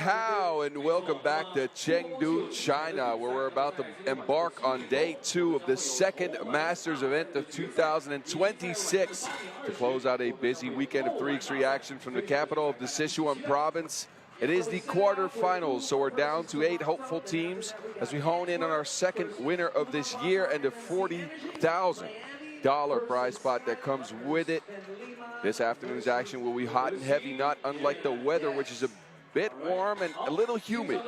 hao, and welcome back to Chengdu, China, where we're about to embark on day 2 of the second Masters event of 2026 to close out a busy weekend of 3x3 action from the capital of the Sichuan province. It is the quarterfinals, so we're down to 8 hopeful teams as we hone in on our second winner of this year and the $40,000 prize pot that comes with it. This afternoon's action will be hot and heavy, not unlike the weather, which is a bit warm and a little humid.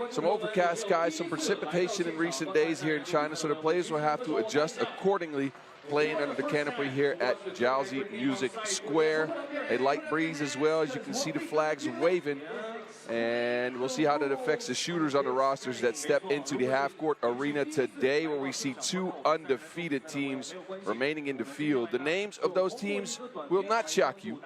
Some overcast skies, some precipitation in recent days here in China, so the players will have to adjust accordingly, playing under the canopy here at Jiaozi Music Square. A light breeze as well, as you can see the flags waving. And we'll see how that affects the shooters on the rosters that step into the half-court arena today, where we see 2 undefeated teams remaining in the field. The names of those teams will not shock you.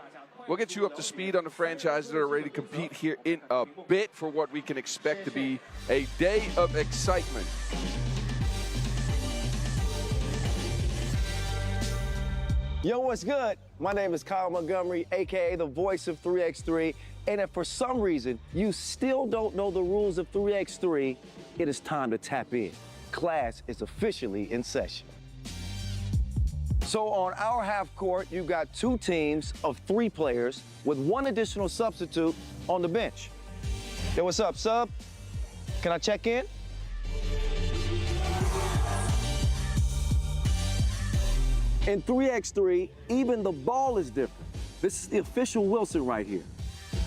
We'll get you up to speed on the franchises that are ready to compete here in a bit for what we can expect to be a day of excitement. Yo, what's good? My name is Kyle Montgomery, aka the voice of 3x3. And if for some reason you still don't know the rules of 3x3, it is time to tap in. Class is officially in session. So on our half court, you've got 2 teams of 3 players with 1 additional substitute on the bench. Yo, what's up, sub? Can I check in? In 3x3, even the ball is different. This is the official Wilson right here.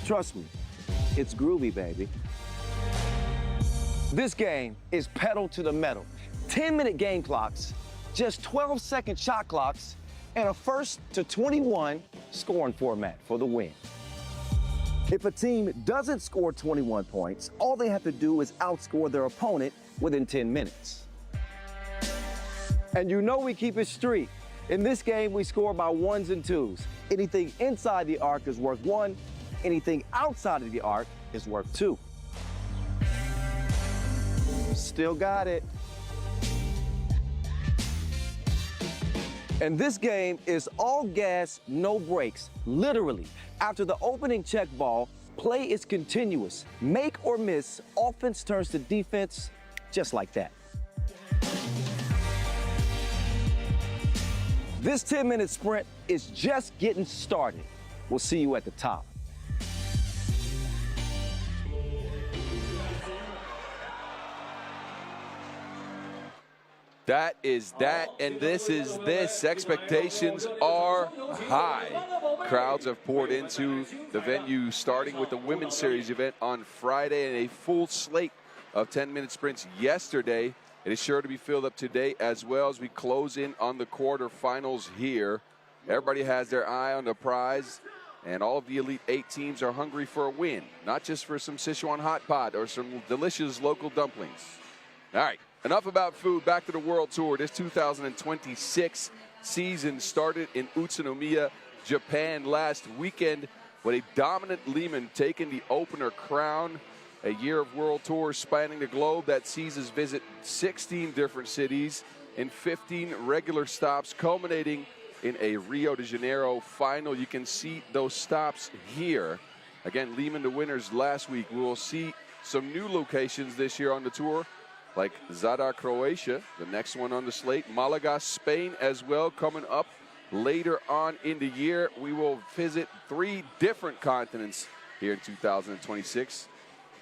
Trust me, it's groovy, baby. This game is pedal to the metal. 10-minute game clocks, just 12-second shot clocks, and a 1st to 21 scoring format for the win. If a team doesn't score 21 points, all they have to do is outscore their opponent within 10 minutes. And you know we keep it street. In this game, we score by 1s and 2s. Anything inside the arc is worth 1. Anything outside of the arc is worth 2. Still got it. And this game is all gas, no brakes. Literally, after the opening check ball, play is continuous. Make or miss, offense turns to defense, just like that. This 10-minute sprint is just getting started. We'll see you at the top. That is that, and this is this. Expectations are high. Crowds have poured into the venue, starting with the Women's Series event on Friday and a full slate of 10-minute sprints yesterday. It is sure to be filled up today as well as we close in on the quarterfinals here. Everybody has their eye on the prize, and all of the Elite 8 teams are hungry for a win, not just for some Sichuan hot pot or some delicious local dumplings. All right. Enough about food. Back to the World Tour. This 2026 season started in Utsunomiya, Japan last weekend with a dominant Liman taking the opener crown. A year of World Tour spanning the globe that sees us visit 16 different cities in 15 regular stops, culminating in a Rio de Janeiro final. You can see those stops here. Again, Liman the winners last week. We will see some new locations this year on the tour, like Zadar, Croatia, the next one on the slate. Malaga, Spain as well, coming up later on in the year. We will visit 3 different continents here in 2026.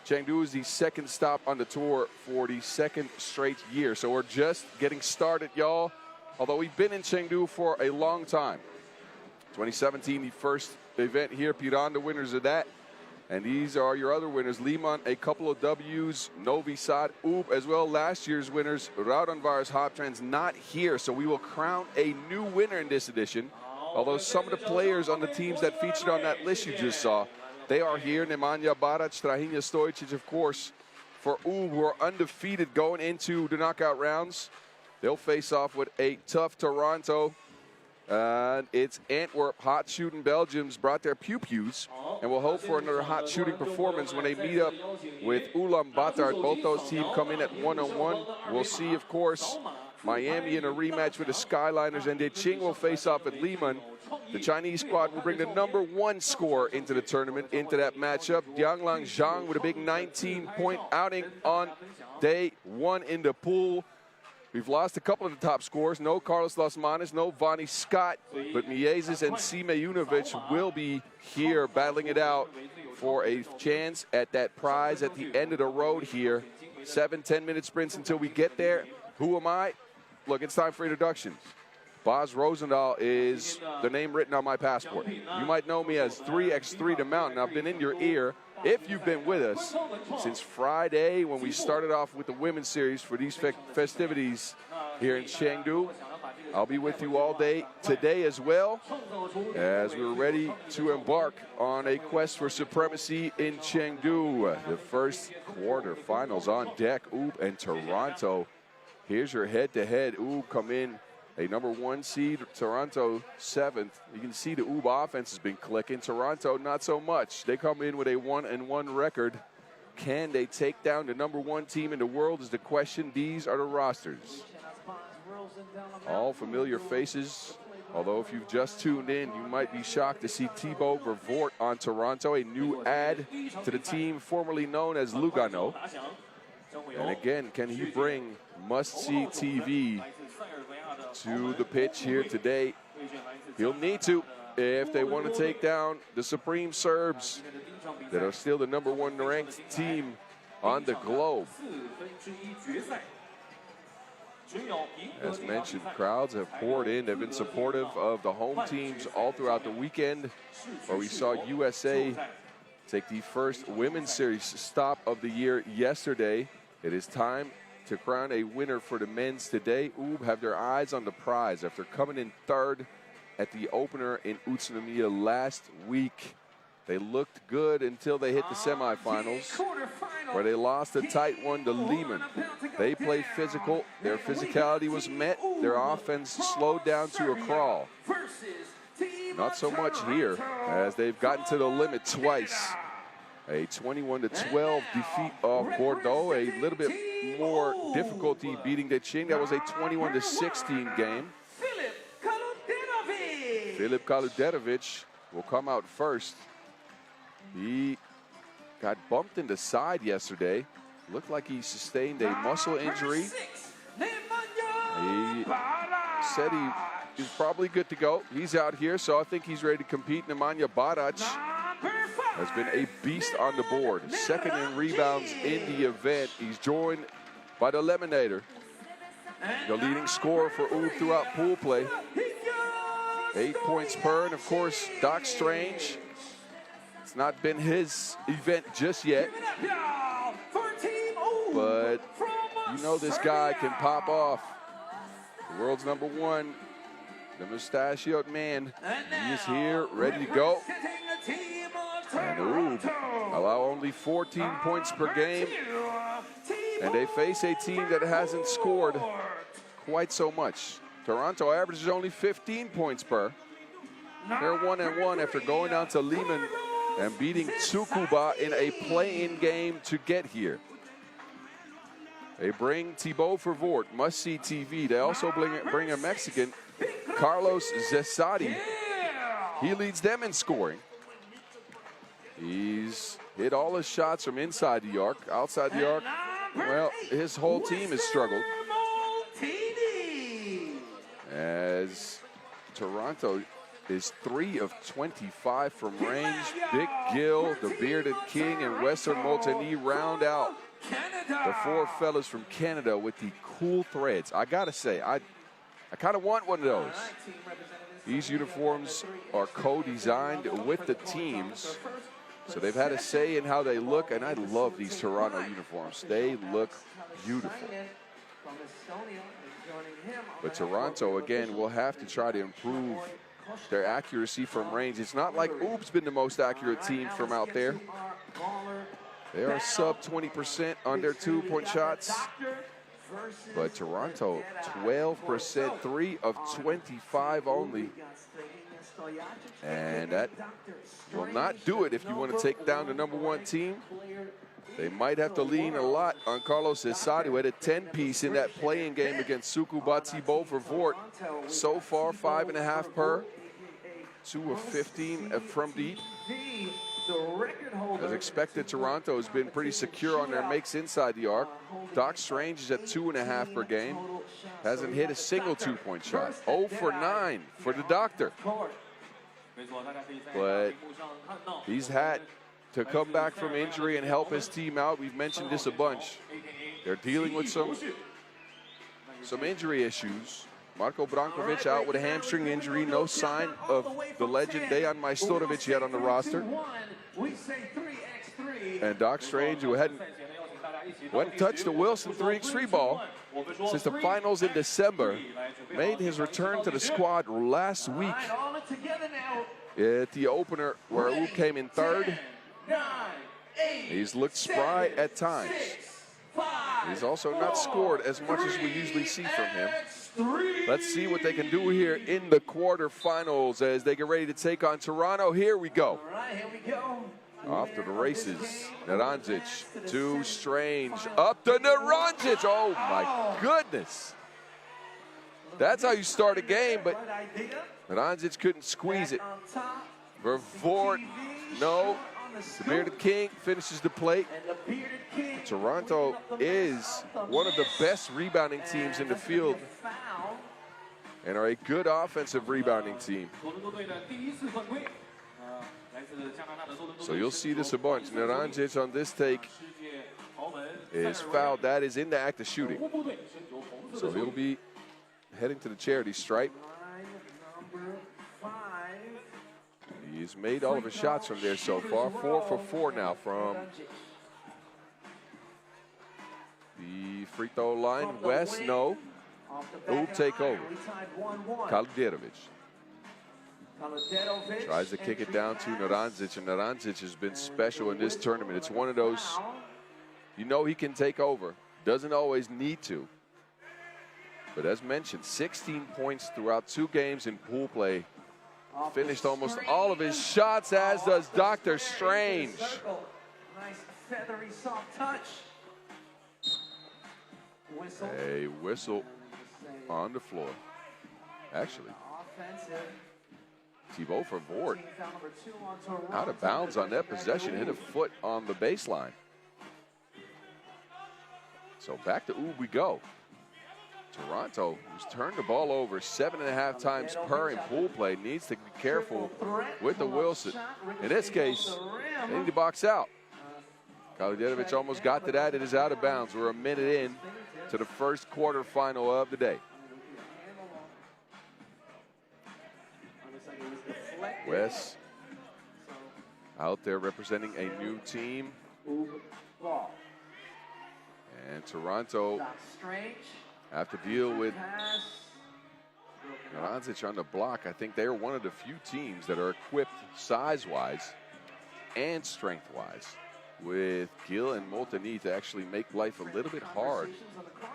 Chengdu is the 2nd stop on the tour for the 2nd straight year. So we're just getting started, y'all. Although we've been in Chengdu for a long time. 2017, the first event here. Piran, the winners of that. And these are your other winners. Liman, a couple of W's. Novi Sad, Oop, as well. Last year's winners. Raudanvar's Hoptrans not here. So we will crown a new winner in this edition. Although some of the players on the teams that featured on that list you just saw, they are here. Nemanja Barac, Strahinja Stojcic, of course, for Oop, who are undefeated going into the knockout rounds. They'll face off with a tough Toronto. And it's Antwerp. Hot shooting Belgians brought their pew-pews, and we'll hope for another hot shooting performance when they meet up with Ulaanbaatar. Both those teams come in at 1-on-1. We'll see, of course, Miami in a rematch with the Skyliners, and DeQing will face off with Liman. The Chinese squad will bring the #1 scorer into the tournament, into that matchup. Jianglang Zhang with a big 19-point outing on day 1 in the pool. We've lost a couple of the top scorers. No Carlos Lasmanes, no Vonnie Scott, but Mieses and Simeunovic will be here battling it out for a chance at that prize at the end of the road here. 7-10-minute sprints until we get there. Who am I? Look, it's time for introductions. Bas Rosendahl is the name written on my passport. You might know me as 3x3 the Mountain. I've been in your ear, if you've been with us, since Friday when we started off with the women's series for these festivities here in Chengdu. I'll be with you all day today as well, as we're ready to embark on a quest for supremacy in Chengdu. The first quarterfinals on deck. Oob and Toronto. Here's your head-to-head. Oob come in a #1 seed, Toronto 7th. You can see the Oob offense has been clicking. Toronto, not so much. They come in with a 1-1 record. Can they take down the #1 team in the world is the question. These are the rosters. All familiar faces, although if you've just tuned in, you might be shocked to see Thibaut Vervoort on Toronto, a new add to the team formerly known as Lugano. And again, can he bring must-see TV to the pitch here today? He'll need to if they want to take down the Supreme Serbs that are still the #1 ranked team on the globe. As mentioned, crowds have poured in. They've been supportive of the home teams all throughout the weekend, where we saw USA take the first women's series stop of the year yesterday. It is time to crown a winner for the men's today. Oob have their eyes on the prize after coming in 3rd at the opener in Utsunomiya last week. They looked good until they hit the semifinals, where they lost a tight one to Liman. They play physical. Their physicality was met. Their offense slowed down to a crawl. Not so much here, as they've gotten to the limit twice. A 21-12 defeat of Bordeaux. A little bit more difficulty beating DeQing. That was a 21-16 game. Filip Kaluderovic will come out first. He got bumped in the side yesterday. Looked like he sustained a muscle injury. He said he's probably good to go. He's out here, so I think he's ready to compete. Nemanja Barac has been a beast on the board. 2nd in rebounds in the event. He's joined by the Lemonator, the leading scorer for Oob throughout pool play. 8 points per, and of course, Doc Strange. It's not been his event just yet, but you know this guy can pop off. The world's #1, the mustachioed man. He is here, ready to go. And Oob allow only 14 points per game, and they face a team that hasn't scored quite so much. Toronto averages only 15 points per. They're 1-1 after going down to Liman and beating Tsukuba in a play-in game to get here. They bring Thibaut Vervoort, must-see TV. They also bring a Mexican, Carlos Zesati. He leads them in scoring. He's hit all his shots from inside the arc. Outside the arc, well, his whole team has struggled. As Toronto is 3 of 25 from range. Big Gill, the Bearded King, and Western Molteni round out the 4 fellas from Canada with the cool threads. I gotta say, I kind of want one of those. These uniforms are co-designed with the teams, so they've had a say in how they look, and I love these Toronto uniforms. They look beautiful. But Toronto, again, will have to try to improve their accuracy from range. It's not like Oob's been the most accurate team from out there. They are sub 20% on their 2-point shots. But Toronto, 12%, 3 of 25 only. And that will not do it if you want to take down the #1 team. They might have to lean a lot on Carlos Zesati, who had a 10-piece in that playing game against Tsukuba. Thibaut Vervoort. So far, 5.5 per. 2 of 15 from deep. As expected, Toronto has been pretty secure on their makes inside the arc. Doc Strange is at 2.5 per game. Hasn't hit a single 2-point shot. 0 for 9 for the Doctor. But he's had to come back from injury and help his team out. We've mentioned this a bunch. They're dealing with some injury issues. Marko Brankovic out with a hamstring injury. No sign of the legend Dejan Majstorovic yet on the roster. And Doc Strange, who hadn't touched the Wilson 3x3 ball since the finals in December, made his return to the squad last week at the opener where Ulaanbaatar came in third. He's looked spry at times. He's also not scored as much as we usually see from him. Let's see what they can do here in the quarterfinals as they get ready to take on Toronto. Here we go. Off to the races. Naranjic to Strange. Up to Naranjic. Oh, my goodness. That's how you start a game, but Naranjic couldn't squeeze it. Vervoort, no. The Bearded King finishes the plate. Toronto is one of the best rebounding teams in the field and are a good offensive rebounding team. So you'll see this a bunch. Naranjic on this take is fouled. That is in the act of shooting. So he'll be heading to the charity stripe. He's made all of his shots from there so far. 4 for 4 now from the free throw line. West, no. Who'll take over? Kaluderovic tries to kick it down to Naranjic, and Naranjic has been special in this tournament. It's one of those, you know, he can take over. Doesn't always need to. But as mentioned, 16 points throughout 2 games in pool play. Finished almost all of his shots, as does Dr. Strange. Nice feathery soft touch. A whistle on the floor. Actually, Thibaut Vervoort out of bounds on that possession, hit a foot on the baseline. So back to we go. Toronto, who's turned the ball over 7.5 times per in pool play, needs to be careful with the Wilson. In this case, they need to box out. Kaluderovic almost got to that. It is out of bounds. We're a minute in to the first quarterfinal of the day. Wes out there representing a new team. And Toronto have to deal with Naranjic on the block. I think they are one of the few teams that are equipped size-wise and strength-wise with Gil and Molteni to actually make life a little bit hard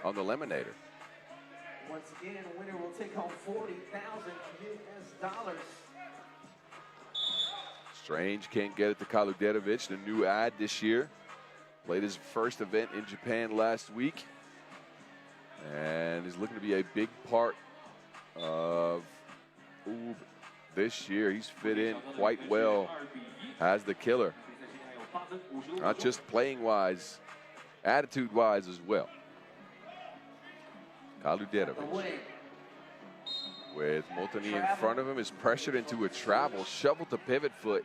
on the Lemonator. Once again, winner will take home $40,000 US. Strange can't get it to Kaluderovic, the new add this year. Played his first event in Japan last week. And is looking to be a big part of Ulaanbaatar this year. He's fit in quite well as the killer. Not just playing-wise, attitude-wise as well. Kaluderovic with Molteni in front of him is pressured into a travel, shoveled to pivot foot.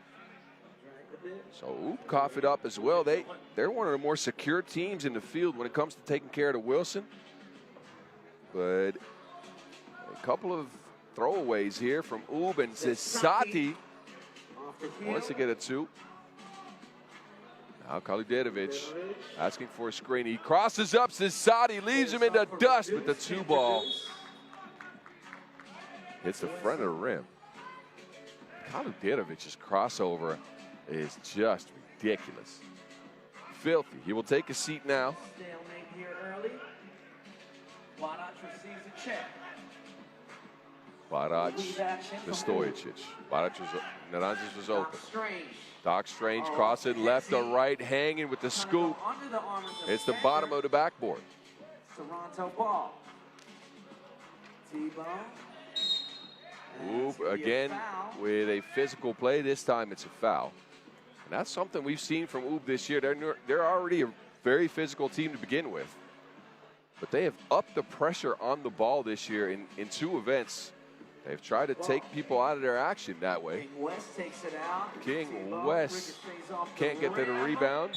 So Ulaanbaatar cough it up as well. They're one of the more secure teams in the field when it comes to taking care of the Wilson. But a couple of throwaways here from Ulaanbaatar, and Sisati wants to get a 2. Now Kaluderovic asking for a screen. He crosses up Sisati, leaves him in the dust with the 2 ball. Hits the front of the rim. Kaluderovic's crossover is just ridiculous. Filthy. He will take a seat now. Stalemate here early. Barac receives a check. Barac to Stojicic. Naranjic was open. Doc Strange crossing left to right, hanging with the scoop. It's the bottom of the backboard. Toronto ball. T-ball. Oob again with a physical play. This time it's a foul. And that's something we've seen from Oob this year. They're already a very physical team to begin with. But they have upped the pressure on the ball this year in 2 events. They've tried to take people out of their action that way. King West takes it out. King West can't get to the rebound.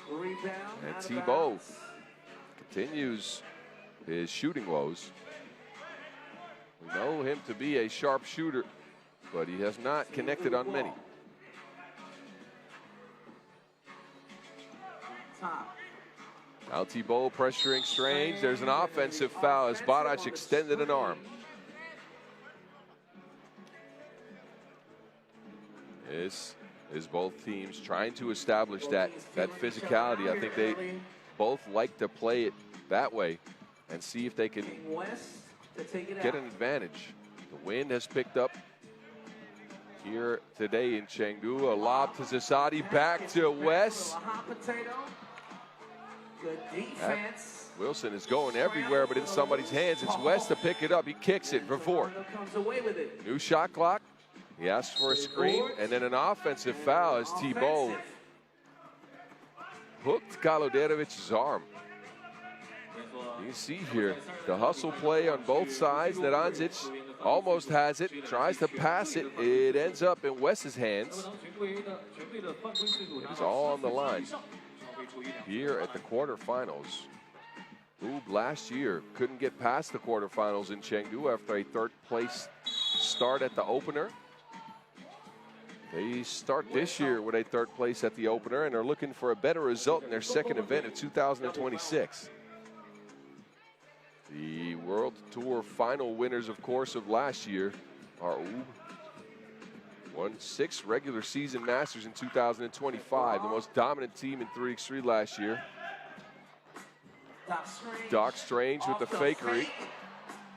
And Thibault continues his shooting woes. We know him to be a sharp shooter, but he has not connected on many. Now Thibault pressuring Strange. There's an offensive foul as Barac extended an arm. This is both teams trying to establish that physicality. I think they both like to play it that way and see if they can get an advantage. The wind has picked up here today in Chengdu. A lob to Zasadi, back to West. Wilson is going everywhere, but in somebody's hands. It's West to pick it up. He kicks it. Vervoort. New shot clock. He asks for a screen, and then an offensive foul as Thibault hooked Kalodjerovic's arm. You see here the hustle play on both sides. Naranjic almost has it, tries to pass it. It ends up in West's hands. It's all on the line here at the quarterfinals. Oob last year couldn't get past the quarterfinals in Chengdu after a 3rd place start at the opener. They start this year with a 3rd place at the opener and are looking for a better result in their 2nd event of 2026. The World Tour final winners, of course, of last year are Oob. Won 6 regular season Masters in 2025, the most dominant team in 3x3 last year. Doc Strange with the fakery.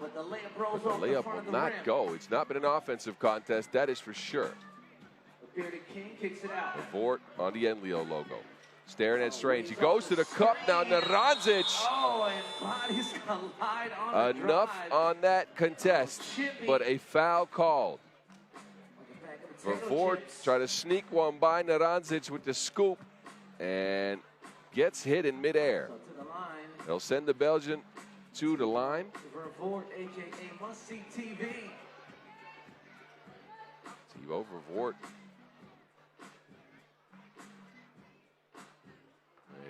But the layup will not go. It's not been an offensive contest, that is for sure. Vervoort on the Enlio logo. Staring at Strange. He goes to the cup now. Naranjic. Enough on that contest, but a foul called. Vervoort try to sneak one by Naranjic with the scoop and gets hit in midair. They'll send the Belgian to the line. Thibault Vervoort.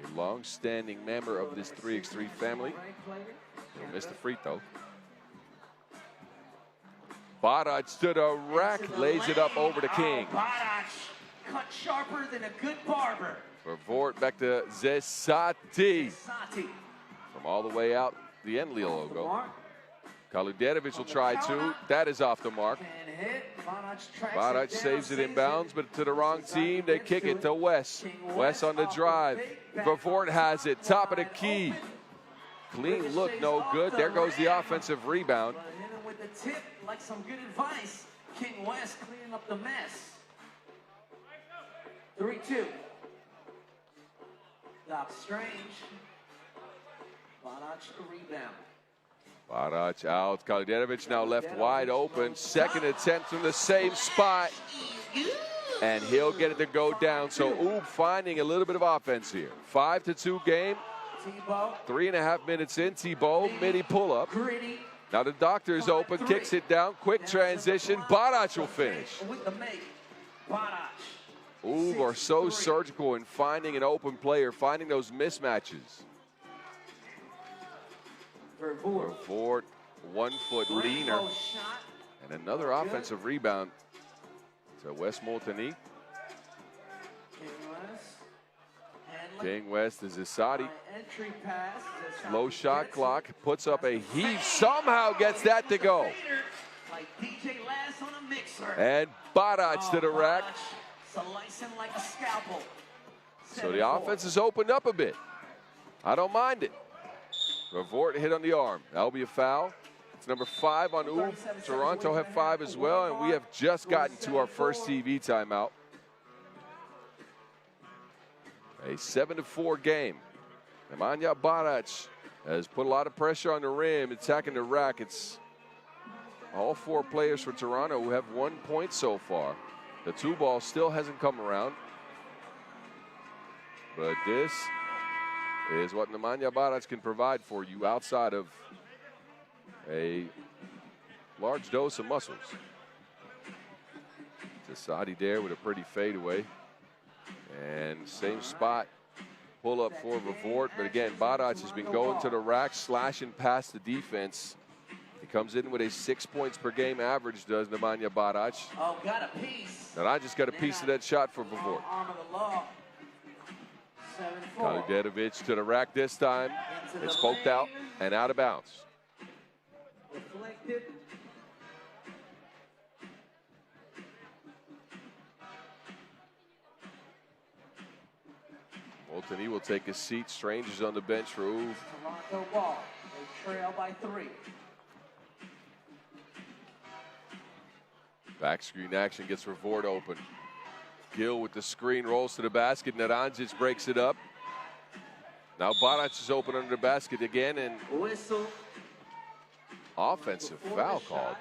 A long-standing member of this 3x3 family. He'll miss the free throw. Barac to the rack, lays it up over to King. Barac cut sharper than a good barber. Vervoort back to Zesati. From all the way out the Enlio logo. Kaludjerovic will try 2. That is off the mark. Barac saves it in bounds, but to the wrong team. They kick it to West. West on the drive. Vervoort has it. Top of the key. Clean look, no good. There goes the offensive rebound. With the tip, like some good advice. King West cleaning up the mess. 3-2. Doc Strange. Barac the rebound. Barac out. Kaludjerovic now left wide open. 2nd attempt from the same spot. And he'll get it to go down. So Oob finding a little bit of offense here. 5-2 game. 3.5 minutes in. Thibault, midi pull-up. Now the doctor is open, kicks it down. Quick transition. Barac will finish. Oob are so surgical in finding an open player, finding those mismatches. Vervoort, 1 foot leaner. And another offensive rebound to West Molteni. King West is Isadi. Low shot clock, puts up a heave, somehow gets that to go. And Barac to the rack. So the offense has opened up a bit. I don't mind it. Vervoort hit on the arm. That'll be a foul. It's number 5 on Oob. Toronto have 5 as well, and we have just gotten to our first TV timeout. A 7-4 game. Nemanja Barac has put a lot of pressure on the rim, attacking the rack. It's all 4 players for Toronto who have 1 point so far. The 2 ball still hasn't come around. But this is what Nemanja Barac can provide for you outside of a large dose of muscles. Tesadi there with a pretty fadeaway. And same spot, pull up for Vavort. But again, Barac has been going to the rack, slashing past the defense. He comes in with a 6 points per game average, does Nemanja Barac. Oh, got a piece. And I just got a piece of that shot for Vavort. Arm of the law. 7-4. Kaludetovic to the rack this time. It's poked out and out of bounds. Deflected. Molteni will take his seat. Strange is on the bench for Uwe. Toronto ball. They trail by 3. Back screen action gets Vavort open. Gill with the screen rolls to the basket. Naranjic breaks it up. Now Barac is open under the basket again, and Whistle. offensive foul called.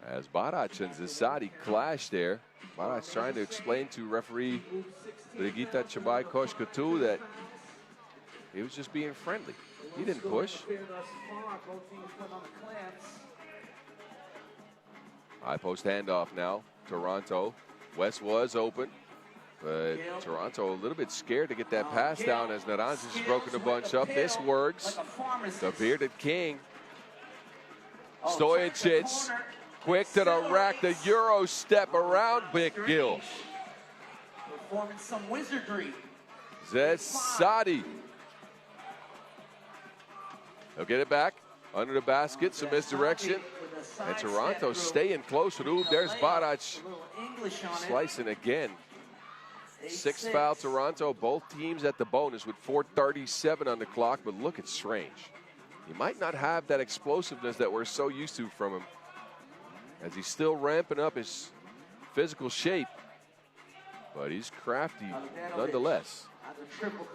As Barac and Zasadi clash there. Barac trying to explain to referee Brigitte Chabai-Koshkatu that he was just being friendly. He didn't push. High post handoff now. Toronto. West was open, but Toronto a little bit scared to get that pass down as Naranjic has broken a bunch up. This works. The bearded king. Stojacic quick to the rack. The Euro step around Big Gill. Performing some wizardry. Zasadi. They'll get it back under the basket. Some misdirection. And Toronto staying close with Uwe. There's Barac slicing again. 6th foul Toronto. Both teams at the bonus with 4:37 on the clock. But look at Strange. He might not have that explosiveness that we're so used to from him, as he's still ramping up his physical shape. But he's crafty nonetheless.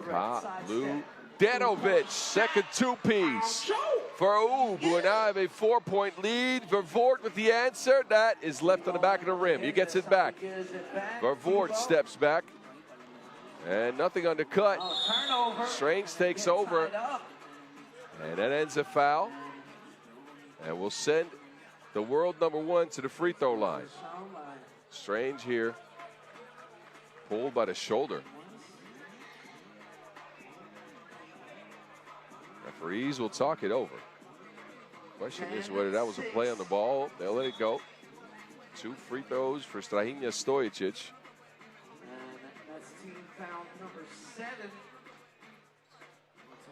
Kaludetovic, second 2-piece for Uwe, who now have a 4-point lead. Vavort with the answer. That is left on the back of the rim. He gets it back. Vavort steps back. And nothing on the cut. Strange takes over. And that ends a foul. And we'll send the world #1 to the free throw line. Strange here. Pulled by the shoulder. Referees will talk it over. Question is whether that was a play on the ball. They'll let it go. 2 free throws for Strahinja Stojacic. And that's team foul number 7.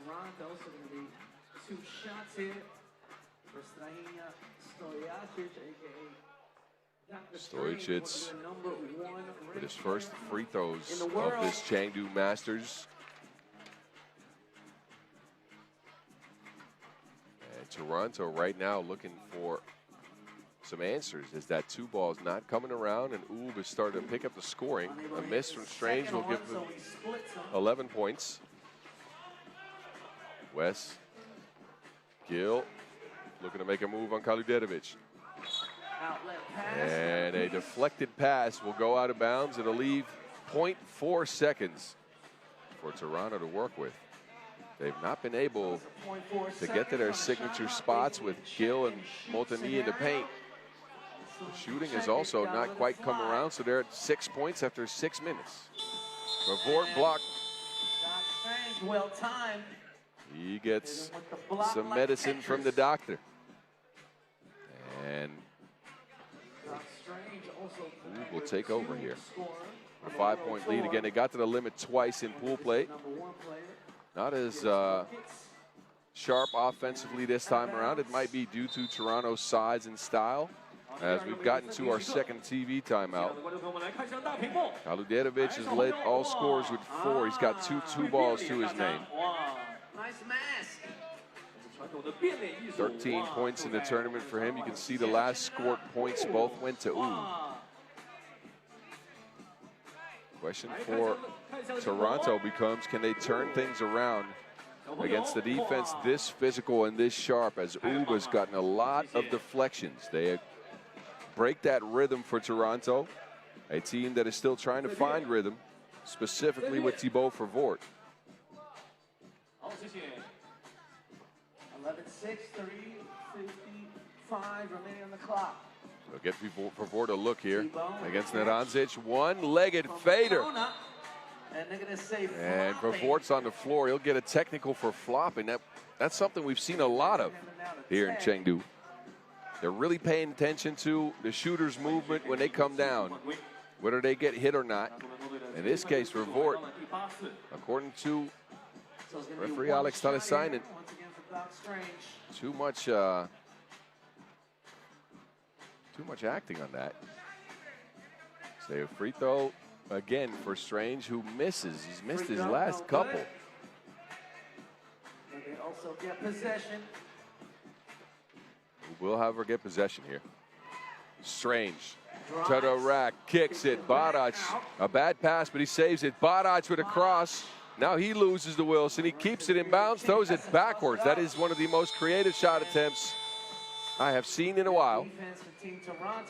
Toronto, so going to be 2 shots here for Strahinja Stojacic, a.k.a. Stojacic with his first free throws of this Chengdu Masters. And Toronto right now looking for some answers, as that 2 ball is not coming around, and Uwe is starting to pick up the scoring. A miss from Strange will give him 11 points. West, Gill looking to make a move on Kaludetovic. And a deflected pass will go out of bounds. It'll leave 0.4 seconds for Toronto to work with. They've not been able to get to their signature spots with Gill and Molteni in the paint. The shooting has also not quite come around, so they're at 6 points after 6 minutes. Vavort blocked. Well timed. He gets some medicine from the doctor. And Uwe will take over here. A 5-point lead again. They got to the limit twice in pool play. Not as sharp offensively this time around. It might be due to Toronto's size and style, as we've gotten to our second TV timeout. Kaludetovic has led all scorers with 4. He's got 2 balls to his name. Nice mask. 13 points in the tournament for him. You can see the last scored points both went to Uwe. Question for Toronto becomes, can they turn things around against the defense this physical and this sharp, as Uba's gotten a lot of deflections. They break that rhythm for Toronto, a team that is still trying to find rhythm, specifically with Thibaut Vervoort. 11-6, 3:55 remaining on the clock. We'll get Vervoort a look here against Naranjic. One-legged fader. And they're going to say And Vervoort's on the floor. He'll get a technical for flopping. That's something we've seen a lot of here in Chengdu. They're really paying attention to the shooter's movement when they come down, whether they get hit or not. In this case, Vervoort, according to referee Alex Talisainen, too much acting on that. So a free throw again for Strange, who misses. He's missed his last couple. And they also get possession. We'll have her get possession here. Strange to the rack, kicks it. Barac, a bad pass, but he saves it. Barac with a cross. Now he loses to Wilson. He keeps it in bounds, throws it backwards. That is one of the most creative shot attempts I have seen in a while.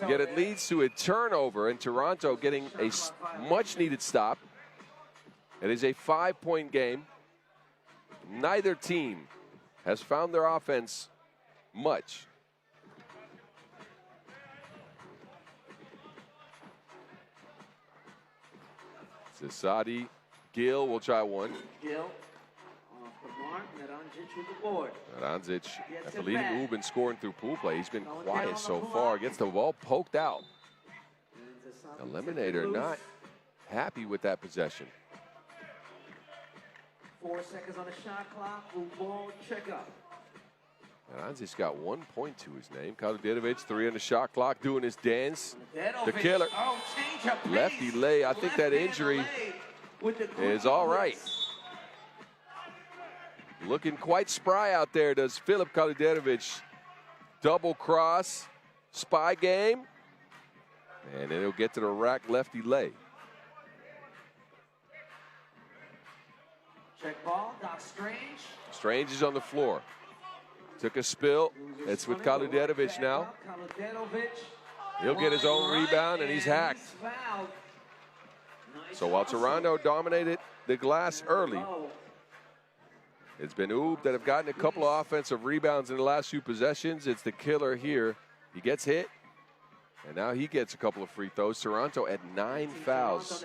Yet it leads to a turnover, and Toronto getting a much-needed stop. It is a 5-point game. Neither team has found their offense much. Sadi, Gill will try one. Gill off the mark. Naranjic with the board. Naranjic, after leading Ubin scoring through pool play, he's been quiet so far. Gets the ball poked out. Eliminator not happy with that possession. 4 seconds on the shot clock. Ball check up. Naranjic's got 1 point to his name. Kaludinovic, 3 on the shot clock, doing his dance. The killer. Oh, change of pace. Lefty lay. I think that injury is all right. Looking quite spry out there, does Filip Kaludinovic. Double cross, spy game, and then he'll get to the rack, lefty lay. Check ball, Doc Strange. Strange is on the floor. Took a spill. It's with Kaludinovic now. He'll get his own rebound, and he's hacked. So while Toronto dominated the glass early, it's been Ub that have gotten a couple of offensive rebounds in the last few possessions. It's the killer here. He gets hit, and now he gets a couple of free throws. Toronto at 9 fouls.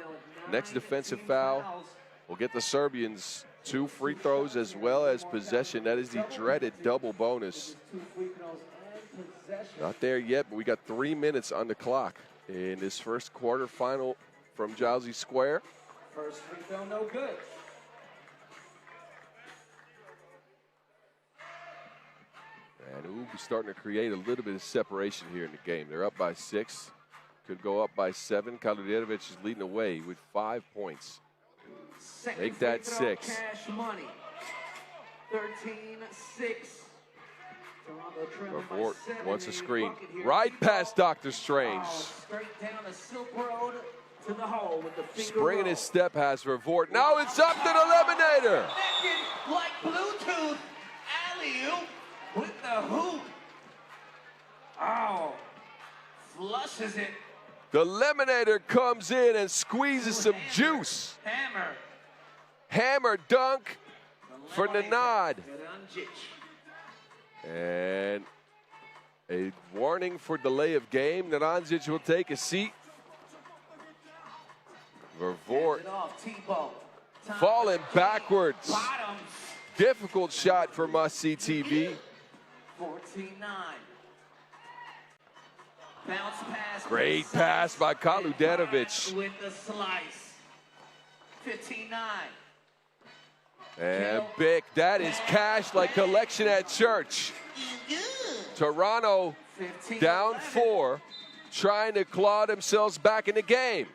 Next defensive foul will get the Serbians 2 free throws as well as possession. That is the dreaded double bonus. Not there yet, but we got 3 minutes on the clock in this first quarterfinal from Jowsey Square. First free throw, no good. And Ub is starting to create a little bit of separation here in the game. They're up by 6. Could go up by 7. Kaludinovic is leading the way with 5 points. Make that 6. Cash money. 13-6. Vervoort wants a screen. Right past Dr. Strange. Straight down the Silk Road to the hole with the finger Springing roll. his step past Vervoort. Now it's up to the Eliminator. Like Bluetooth. Alley-oop with the hoop. Oh. Flushes it. The Eliminator comes in and squeezes some juice. Hammer dunk for Nanad. And a warning for delay of game. Naranjic will take a seat. Vervoort falling backwards. Difficult shot for must-see TV. 14-9. Bounce pass. Great pass by Kaludinovic. With the slice. 15-9. And Bick, that is cash like collection at church. Toronto down 4, trying to claw themselves back in the game.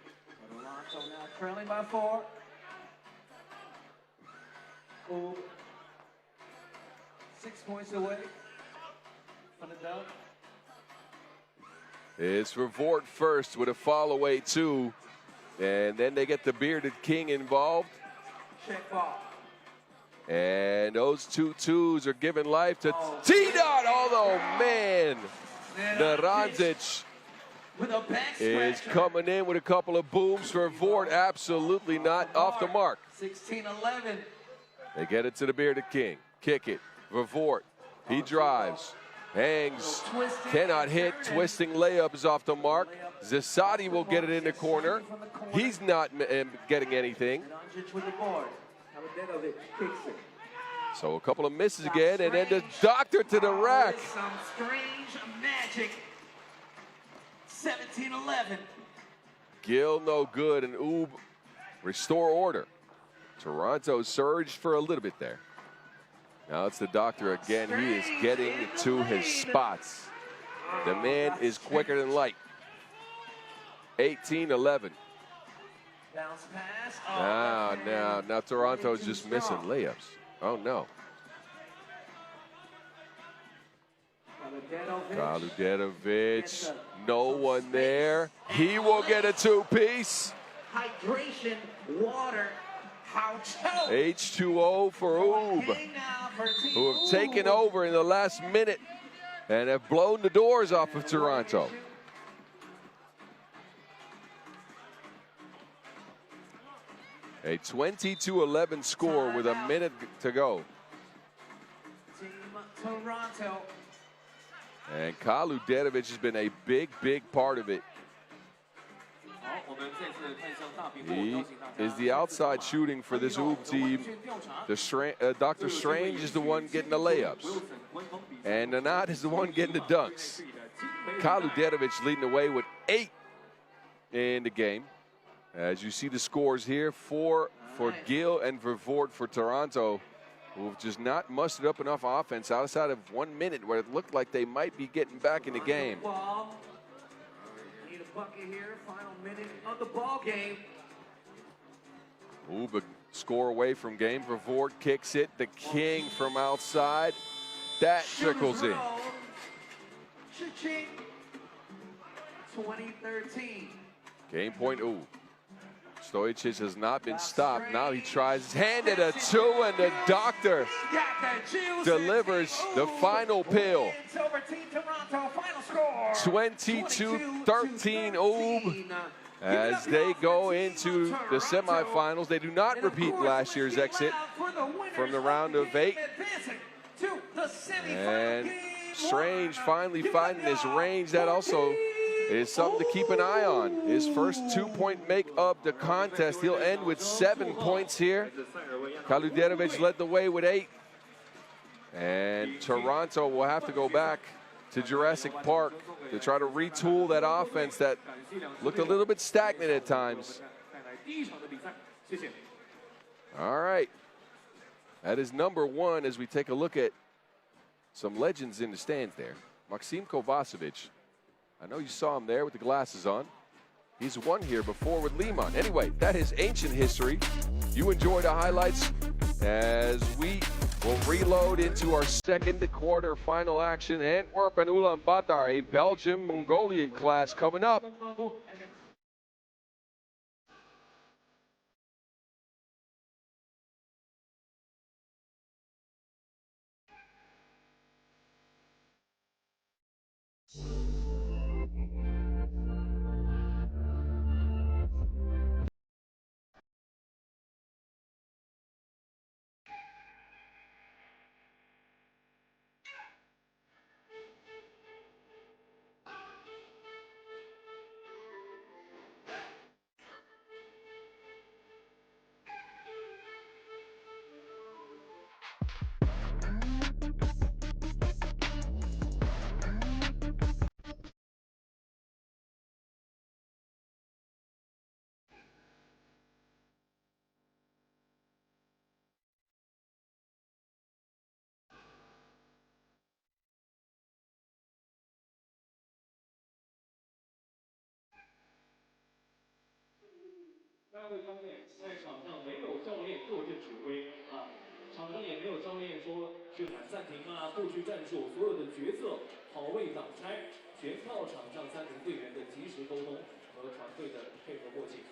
Toronto now trailing by 4. Ooh. 6 points away from the dunk. It's Vervoort first with a fall away too. And then they get the bearded king involved. Check ball. And those 2-2s are giving life to T-Dot, although, man, Naranjic is coming in with a couple of booms for Vort. Absolutely not off the mark. 16-11. They get it to the bearded king. Kick it. Vort. He drives. Hangs. Cannot hit. Twisting layup is off the mark. Zasadi will get it in the corner. He's not getting anything. So a couple of misses again, and then the doctor to the rack. Some strange magic. 17-11. Gill no good, and Oob restore order. Toronto surged for a little bit there. Now it's the doctor again. He is getting to his spots. The man is quicker than light. 18-11. Bounce pass. Now Toronto's just missing layups. Oh no. Kaludenovic, no one there. He will get a two-piece. Hydration, water, H2O for Oob, who have taken over in the last minute and have blown the doors off of Toronto. A 22-11 score with a minute to go. Team Toronto. And Kaludenovic has been a big part of it. He is the outside shooting for this Oob team. Dr. Strange is the one getting the layups. And Nanat is the one getting the dunks. Kaludenovic leading the way with 8 in the game. As you see the scores here, 4 for Gill and Vort for Toronto, who have just not mustered up enough offense outside of 1 minute where it looked like they might be getting back in the game. Need a bucket here, final minute of the ball game. Oob a score away from game. Vort kicks it. The king from outside. That trickles in. Cha-ching. 2013. Game point, Oob. Stojic has not been stopped. Now he tries his hand at a 2, and the doctor delivers the final pill. 22-13 Oob as they go into the semifinals. They do not repeat last year's exit from the round of 8. And Strange finally finding his range. That also is something to keep an eye on. His first 2-point make of the contest. He'll end with 7 points here. Kaludenovic led the way with 8. And Toronto will have to go back to Jurassic Park to try to retool that offense that looked a little bit stagnant at times. All right. That is number 1 as we take a look at some legends in the stands there. Maxim Kovacevic. I know you saw him there with the glasses on. He's won here before with Liman. Anyway, that is ancient history. You enjoy the highlights as we will reload into our second quarter final action. Antwerp and Ulaanbaatar, a Belgium-Mongolian clash coming up.大会方面，在场上没有教练坐镇指挥啊，场上也没有教练说去喊暂停啊、布局战术，所有的决策、跑位、挡拆，全靠场上3名队员的及时沟通和团队的配合默契。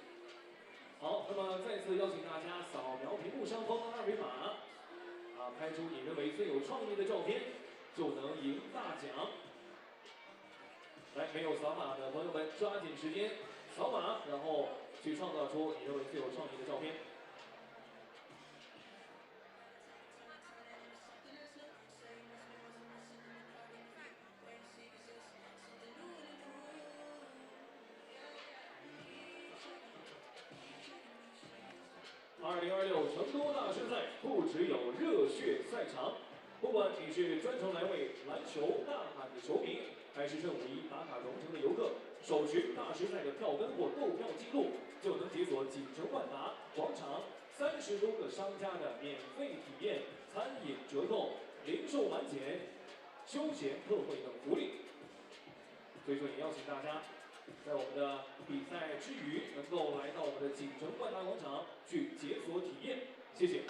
好，那么再次邀请大家扫描屏幕上方的2维码，拍出你认为最有创意的照片，就能赢大奖。来，没有扫码的朋友们，抓紧时间扫码，然后去创造出你认为最有创意的照片。2026成都大师赛不只有热血赛场，不管你是专程来为篮球呐喊的球迷，还是趁5·1打卡同城的游客，手持大师赛的票根或购票记录，就能解锁锦城万达广场30多个商家的免费体验、餐饮折扣、零售满减、休闲特惠等福利。所以说，也邀请大家在我们的比赛之余，能够来到我们的锦城万达广场去解锁体验。谢谢。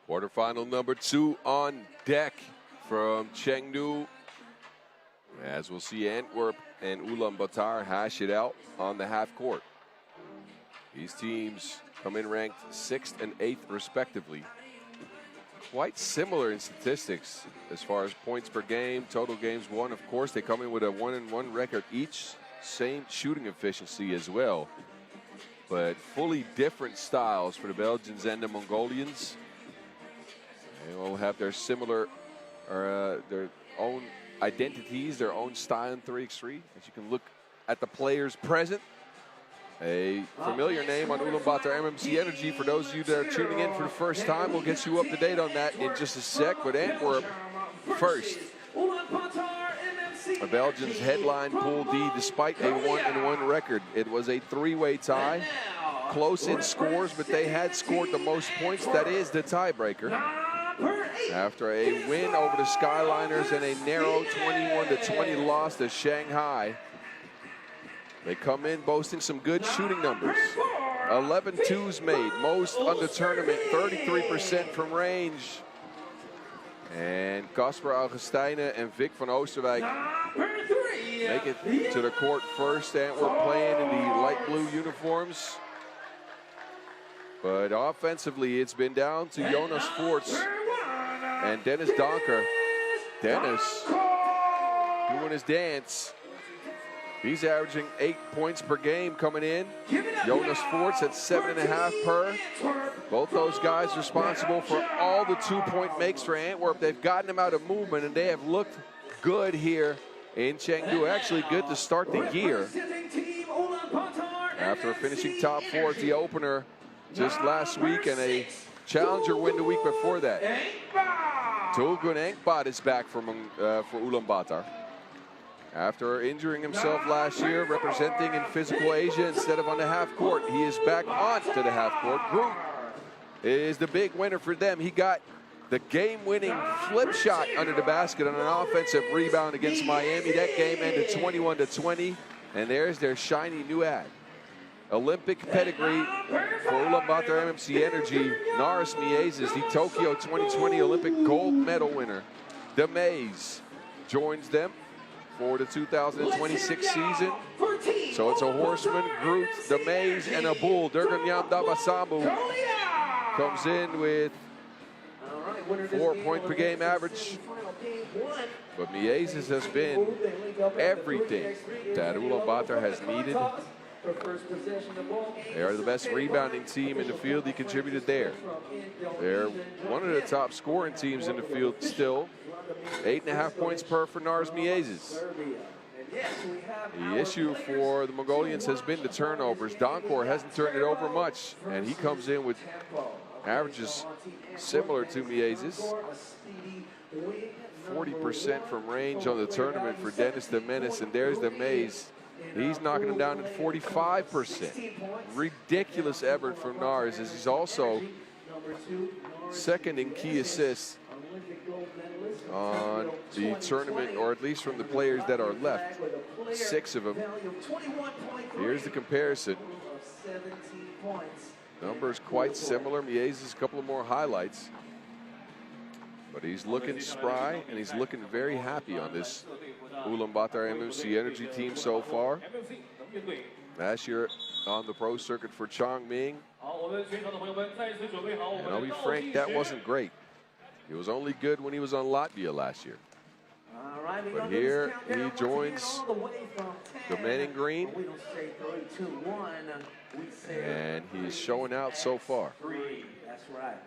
Quarterfinal number 2 on deck from Chengdu. As we'll see Antwerp and Ulaanbaatar hash it out on the half court. These teams come in ranked 6th and 8th respectively. Quite similar in statistics as far as points per game, total games won. Of course, they come in with a 1-1 record each. Same shooting efficiency as well. But fully different styles for the Belgians and the Mongolians. They all have their similar, their own identities, their own style in 3x3. As you can look at the players present. A familiar name on Ulaanbaatar MMC Energy. For those of you that are tuning in for the first time, we'll get you up to date on that in just a sec. But Antwerp first. The Belgians headline Pool D despite a 1-1 record. It was a 3-way tie. Close in scores, but they had scored the most points. That is the tiebreaker. After a win over the Skyliners and a narrow 21-20 loss to Shanghai. They come in boasting some good shooting numbers. 11 twos made, most on the tournament, 33% from range. And Casper Augustijnen and Vic van Oosterwijk make it to the court first. Antwerp playing in the light blue uniforms. But offensively, it's been down to Jonas Voorts and Dennis Donker. Dennis doing his dance. He's averaging 8 points per game coming in. Jonas Voorts at 7.5 per. Both those guys responsible for all the 2-point makes for Antwerp. They've gotten them out of movement, and they have looked good here in Chengdu. Actually good to start the year. After finishing top 4 at the opener just last week and a challenger win the week before that. Tulgun Enkbad is back for Ulaanbaatar. After injuring himself last year, representing in Physical Asia instead of on the half court, he is back onto the half court. Groot is the big winner for them. He got the game-winning flip shot under the basket on an offensive rebound against Miami. That game ended 21-20, and there's their shiny new ad. Olympic pedigree for Ulaanbaatar MMC Energy. Naris Miezes, the Tokyo 2020 Olympic gold medal winner. The Maze joins them for the 2026 season. So it's a horseman, Groot, the Maze, and a bull. Durgan Yamdabasambu comes in with 4 point per game average. But Miezes has been everything that Ulaanbaatar has needed. They are the best rebounding team in the field. He contributed there. They're one of the top scoring teams in the field still. 8.5 points per for Naris Miezes. The issue for the Mongolians has been the turnovers. Donkor hasn't turned it over much, and he comes in with averages similar to Miezes. 40% from range on the tournament for Dennis the Menace, and there's the Maze. He's knocking him down at 45%. Ridiculous effort from Naris, as he's also second in key assists on the tournament, or at least from the players that are left. 6 of them. Here's the comparison. Numbers quite similar. Miezes, a couple of more highlights. But he's looking spry, and he's looking very happy on this Ulaanbaatar MMC Energy team so far. Last year on the pro circuit for Chongming. And I'll be frank, that wasn't great. He was only good when he was on Latvia last year. But here he joins the men in green. And he's showing out so far. That's right.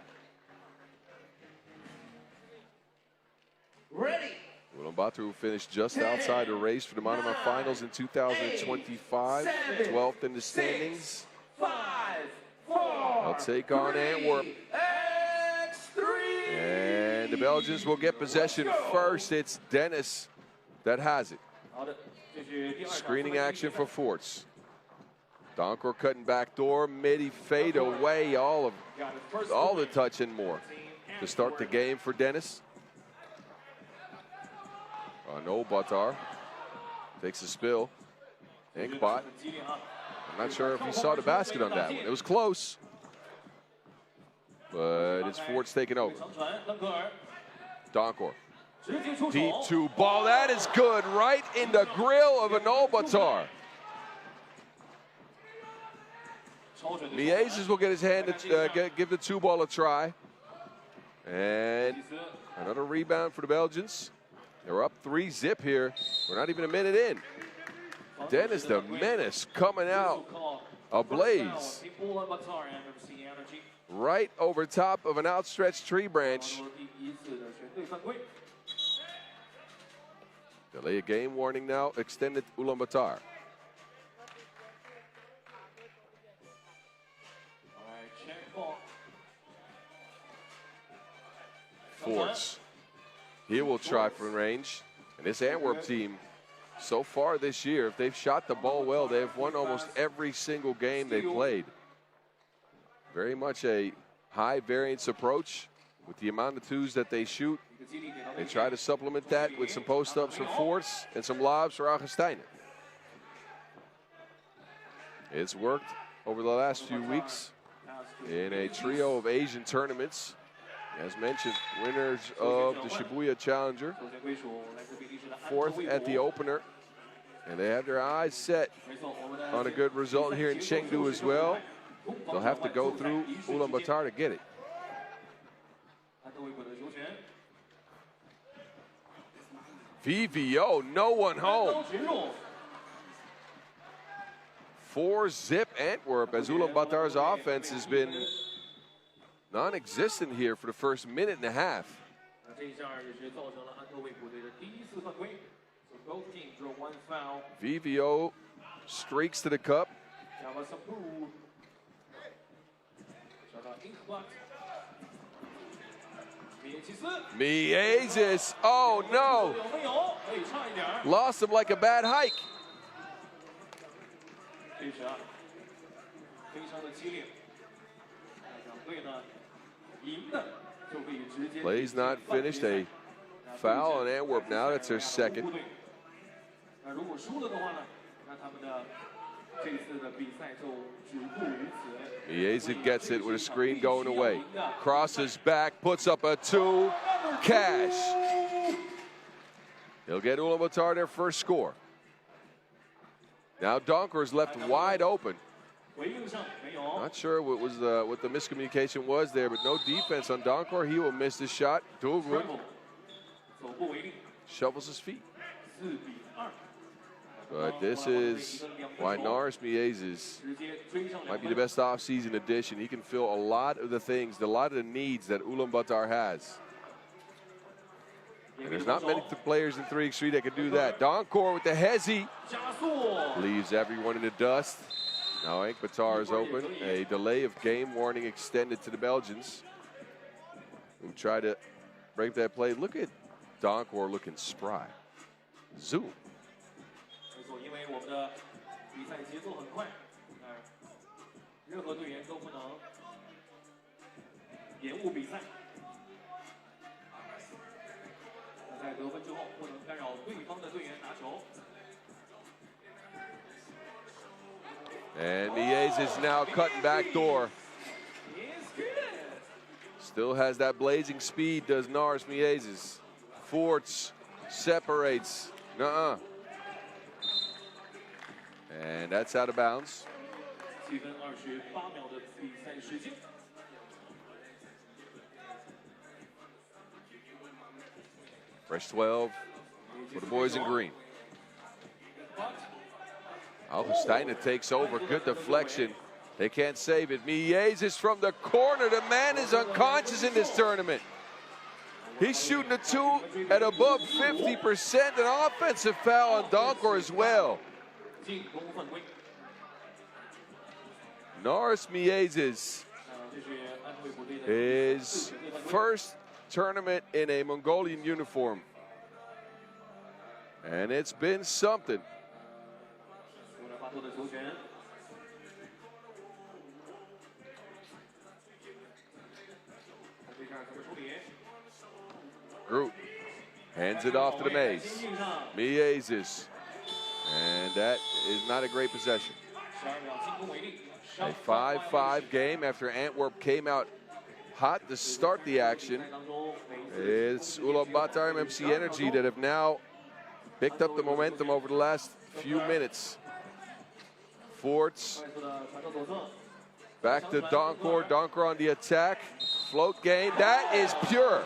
Ready. Ulaanbaatar, who finished just outside the race for the Monument Finals in 2025, 12th in the standings. 5, 4. They'll take on Antwerp. And the Belgians will get possession first. It's Dennis that has it. Screening action for Forts. Donkor cutting back door, midi fade away, all the touch and more to start the game for Dennis. Ulaanbaatar takes a spill. Inkbot. I'm not sure if he saw the basket on that one. It was close. But it's Forts taking over. Donkor. Deep 2 ball. That is good. Right in the grill of Ulaanbaatar. Miezes will get his hand to give the 2 ball a try. And another rebound for the Belgians. They're up 3-zip here. We're not even a minute in. Dennis the Menace coming out ablaze. Right over top of an outstretched tree branch. Delay a game warning now, extended Ulaanbaatar. Forts. He will try from range. And this Antwerp team, so far this year, if they've shot the ball well, they've won almost every single game they played. Very much a high variance approach with the amount of 2s that they shoot. They try to supplement that with some post-ups for Forts and some lobs for Augustine. It's worked over the last few weeks in a trio of Asian tournaments. As mentioned, winners of the Shibuya Challenger, 4th at the opener, and they have their eyes set on a good result here in Chengdu as well. They'll have to go through Ulaanbaatar to get it. VVO, no one home. 4-zip Antwerp as Ulaanbaatar's offense has been non-existent here for the first minute and a half. VVO streaks to the cup. Miezes, oh no! Lost him like a bad hike. Play's not finished. A foul on Antwerp now. That's their second. Miezes gets it with a screen going away. Crosses back, puts up a 2. Cash. He'll get Ulaanbaatar their first score. Now Donkor is left wide open. Not sure what the miscommunication was there, but no defense on Donkor. He will miss the shot. Douglas shovels his feet. But this is why Nars Miezes might be the best off-season addition. He can fill a lot of the things, a lot of the needs that Ulaanbaatar has. And there's not many players in 3x3 that can do that. Donkor with the hezzy leaves everyone in the dust. Now Ulaanbaatar is open. A delay of game warning extended to the Belgians, who try to break that play. Look at Donkor looking spry. Zoom. And Miezes is now cutting back door. Still has that blazing speed, does Nars Miezes. Forts separates. And that's out of bounds. 7分28秒的比赛时间。 Fresh 12 for the boys in green. Steiner takes over. Good deflection. They can't save it. Miezes from the corner. The man is unconscious in this tournament. He's shooting a 2 at above 50%. An offensive foul on Donkor as well. Norris Miezes, his first tournament in a Mongolian uniform. And it's been something. Groot hands it off to the Maze. Miezes. And that is not a great possession. A 5-5 game after Antwerp came out hot to start the action. It's Ulaanbaatar and MC Energy that have now picked up the momentum over the last few minutes. Forts back to Donkor. Donkor on the attack. Float game. That is pure.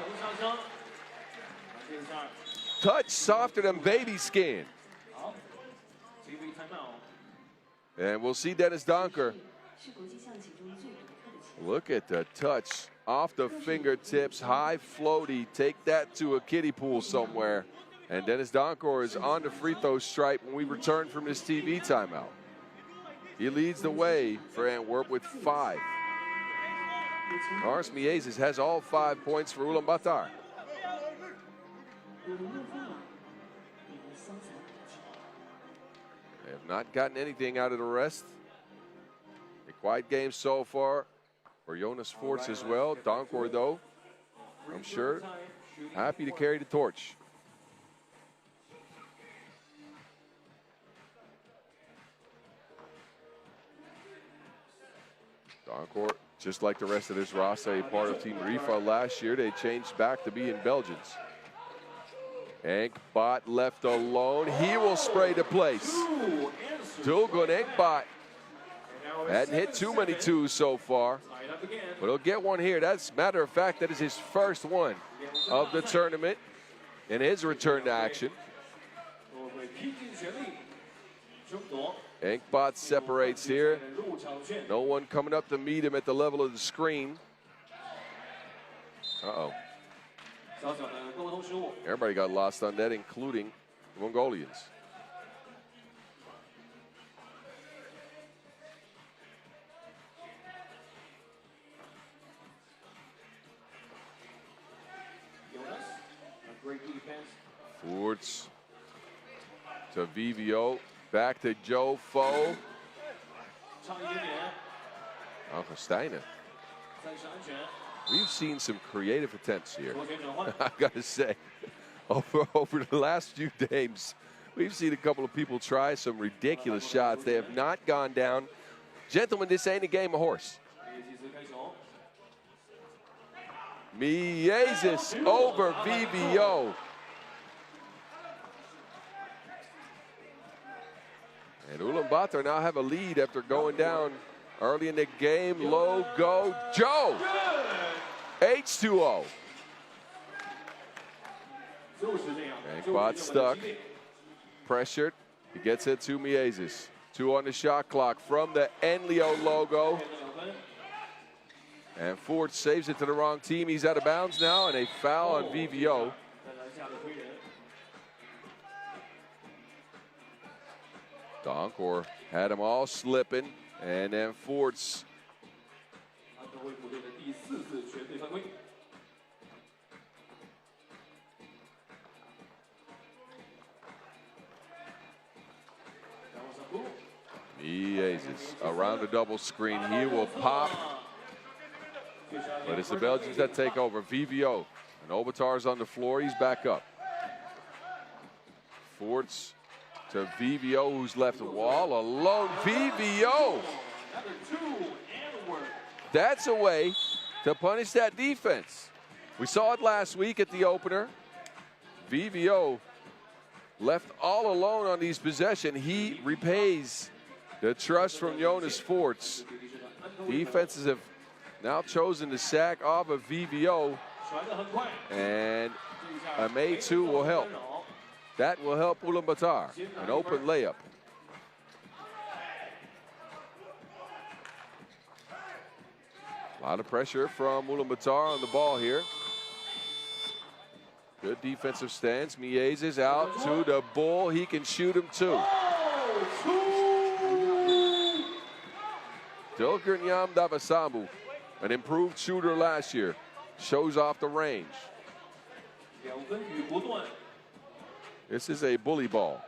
Touch softer than baby skin. And we'll see Dennis Donkor. Look at the touch. Off the fingertips, high floaty. Take that to a kiddie pool somewhere. And Dennis Donkor is on the free throw stripe when we return from this TV timeout. He leads the way for Antwerp with 5. Norris Miezes has all 5 points for Ulaanbaatar. They have not gotten anything out of the rest. A quiet game so far for Jonas Forts as well. Donkor, though, I'm sure, happy to carry the torch. Donkor, just like the rest of this roster, a part of Team Rifa last year, they changed back to being Belgians. Enkbot left alone. He will spray the place. Dulgun Enkbot hadn't hit too many twos so far, but he'll get one here. That's matter of fact, that is his first one of the tournament in his return to action. Enkbot separates here. No one coming up to meet him at the level of the screen. Uh-oh. Everybody got lost on that, including the Mongolians. Forts to VVO. Back to Joe Foe. Uncle Steiner. We've seen some creative attempts here. I got to say, over the last few games, we've seen a couple of people try some ridiculous shots. They have not gone down. Gentlemen, this ain't a game of horse. Miezes over VVO. And Ulaanbaatar now have a lead after going down early in the game. Low go, Joe. H2O. Enkbot stuck, pressured. He gets it to Miezes. 2 on the shot clock from the Enlio logo. And Ford saves it to the wrong team. He's out of bounds now, and a foul on VVO. Donkor had them all slipping, and then Forts Miezes around the double screen. He will pop, but it's the Belgians that take over. VVO, and Obatar's on the floor. He's back up. Forts to VVO, who's left all alone. VVO! That's a way to punish that defense. We saw it last week at the opener. VVO left all alone on these possessions. He repays The trust from Jonas Forts. Defenses have now chosen to sack off of VVO, and a May 2 will help. That will help Ulaanbaatar. An open layup. A lot of pressure from Ulaanbaatar on the ball here. Good defensive stance. Mies is out to the bull. He can shoot him too. Dilker Nyam Davasambu, an improved shooter last year, shows off the range. This is a bully ball.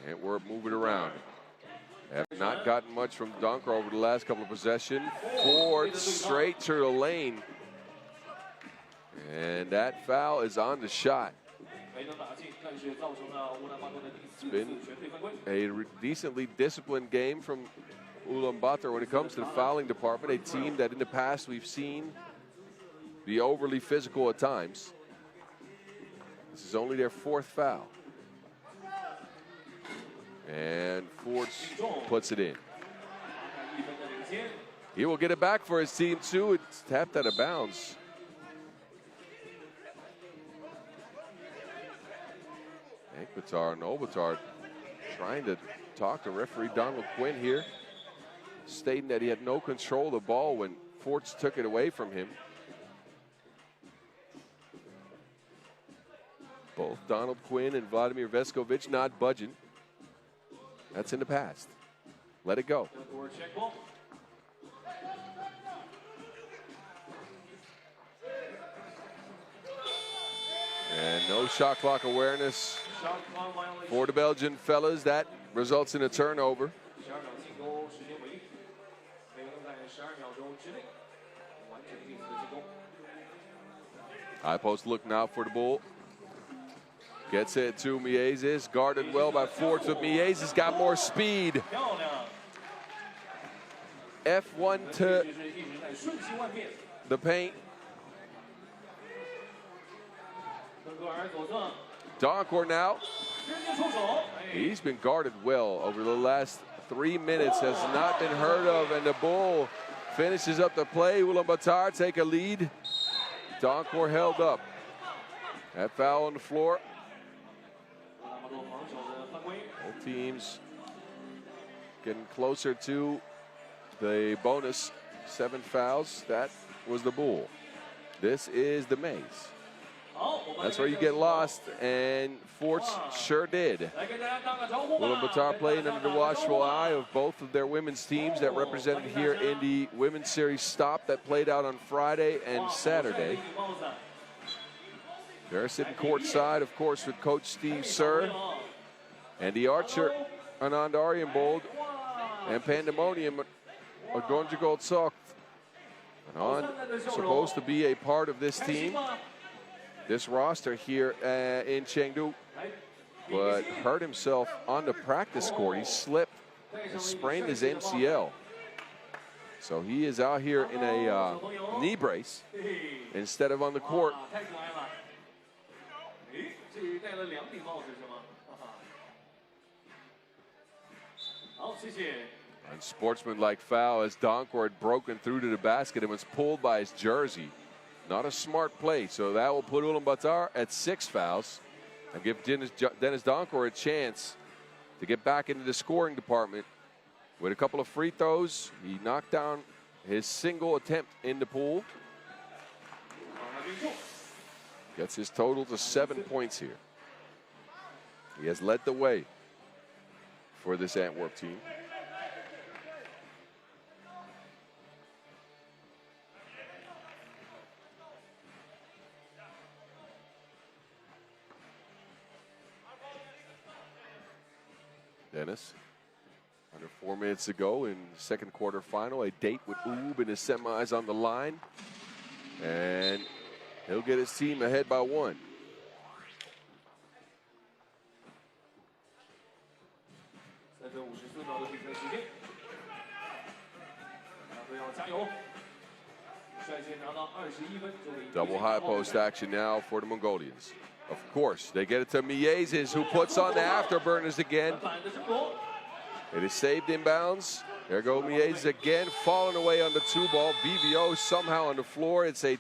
Antwerp moving around. Have not gotten much from Donker over the last couple of possessions. Ford straight to the lane. And that foul is on the shot. It's been a decently disciplined game from Ulaanbaatar when it comes to the fouling department. A team that in the past we've seen be overly physical at times. This is only their 4th foul. And Forts puts it in. He will get it back for his team too. It's tapped out of bounds. Antwerp and Ulaanbaatar trying to talk to referee Donald Quinn here, stating that he had no control of the ball when Forts took it away from him. Both Donald Quinn and Vladimir Veskovic not budging. That's in the past. Let it go. And no shot clock awareness for the Belgian fellas. That results in a turnover. High post look now for the Bull. Gets it to Mies, guarded well by Forts, but Mies has got more speed. F1 to the paint. Donkor now. He's been guarded well over the last 3 minutes, has not been heard of, and the Bull finishes up the play. Ulaanbaatar take a lead. Donkor held up. That foul on the floor. Both teams getting closer to the bonus. 7 fouls. That was the Bull. This is the Maze. That's where you get lost, and Forts sure did. Ulaanbaatar playing under the watchful eye of both of their women's teams that represented here in the Women's Series stop that played out on Friday and Saturday. They're sitting courtside, of course, with Coach Steve Sir and the Archer Anand Aryambold and Pandemonium Agonjagol Sok. Anand supposed to be a part of this team, this roster here in Chengdu, but hurt himself on the practice court. He slipped and sprained his MCL. So he is out here in a knee brace instead of on the court. Unsportsmanlike foul as Donkor had broken through to the basket and was pulled by his jersey. Not a smart play, so that will put Ulaanbaatar at 6 fouls and give Dennis Donkor a chance to get back into the scoring department. With a couple of free throws, he knocked down his single attempt in the pool. Gets his total to 7 points here. He has led the way for this Antwerp team. Dennis, under 4 minutes to go in the second quarter final. A date with Oob in the semis on the line. And he'll get his team ahead by 1. Double high post action now for the Mongolians. Of course, they get it to Miezes, who puts on the afterburners again. It is saved inbounds. There go Miezes again, falling away on the 2 ball. VVO somehow on the floor. It's a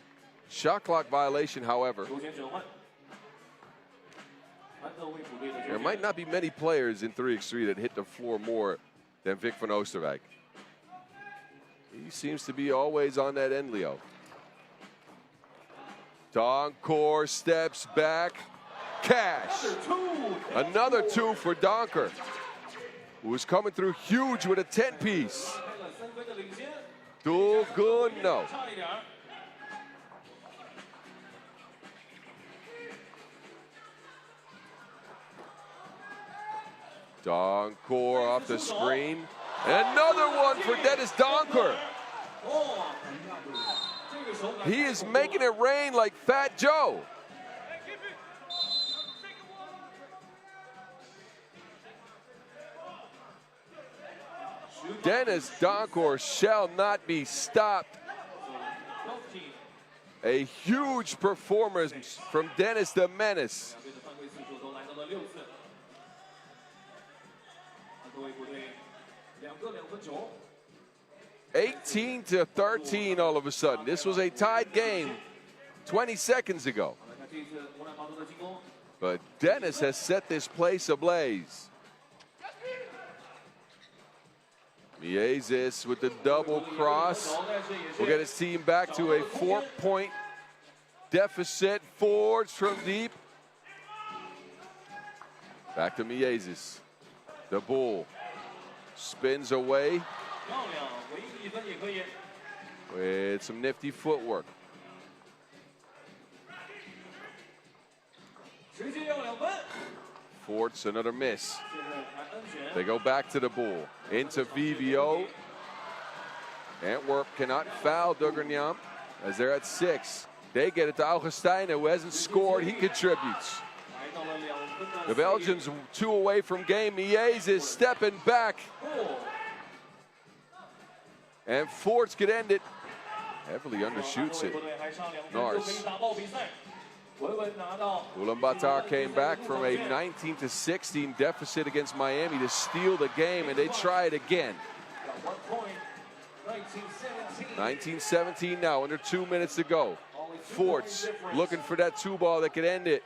shot clock violation, however. There might not be many players in 3x3 that hit the floor more than Vic van Oosterwijk. He seems to be always on that end, Leo. Donker steps back. Cash. Another 2 for Donker, who is coming through huge with a 10-piece. Too good, no. Donker off the screen. And another one for Dennis Donker. He is making it rain like Fat Joe. Dennis Donker shall not be stopped. A huge performance from Dennis the Menace. 18-13 all of a sudden. This was a tied game 20 seconds ago. But Dennis has set this place ablaze. Miezes with the double cross will get his team back to a 4-point deficit. Forwards from deep. Back to Miezes. The Bull spins away with some nifty footwork. Forts, another miss. They go back to the Bull. Into VVO. Antwerp cannot foul Dugernyam as they're at 6. They get it to Augustine, who hasn't scored. He contributes. The Belgians 2 away from game. Miezes is stepping back. And Forts could end it. Heavily undershoots it. Nars. Ulaanbaatar came back from a 19-16 deficit against Miami to steal the game, and they try it again. 19-17 now, under 2 minutes to go. Forts looking for that 2 ball that could end it.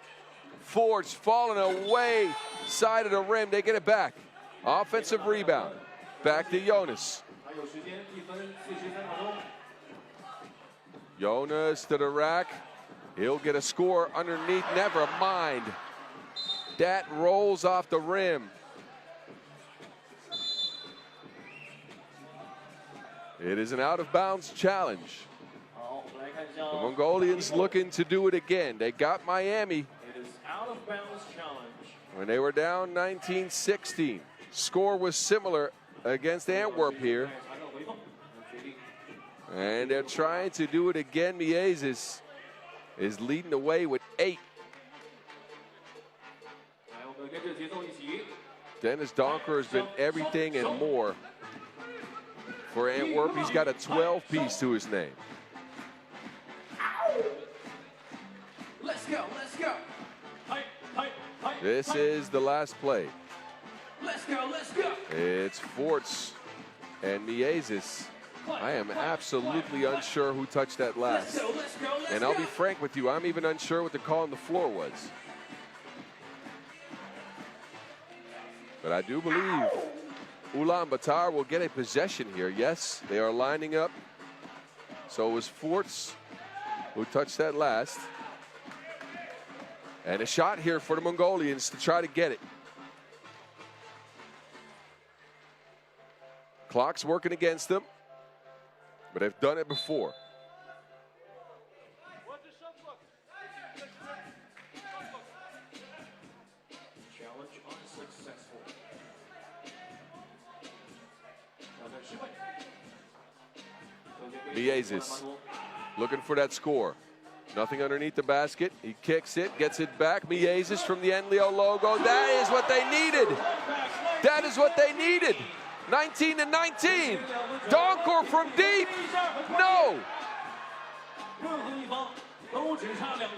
Forts falling away, side of the rim. They get it back. Offensive rebound. Back to Jonas. Jonas to the rack. He'll get a score underneath. Never mind. That rolls off the rim. It is an out-of-bounds challenge. The Mongolians looking to do it again. They got Miami when they were down 19-16. Score was similar against Antwerp here. And they're trying to do it again. Miezes is leading the way with 8. Dennis Donker has been everything and more for Antwerp. He's got a 12-piece to his name. Let's go, let's go. This is the last play. Let's go, let's go. It's Forts and Miezes. I am absolutely unsure who touched that last. And I'll be frank with you, I'm even unsure what the call on the floor was. But I do believe Ulaanbaatar will get a possession here. Yes, they are lining up. So it was Forts who touched that last. And a shot here for the Mongolians to try to get it. Clock's working against them, but they've done it before. Challenge unsuccessful. Miezes looking for that score. Nothing underneath the basket. He kicks it, gets it back. Miezes from the Enleo logo. That is what they needed. That is what they needed. 19-19. Donker from deep. No.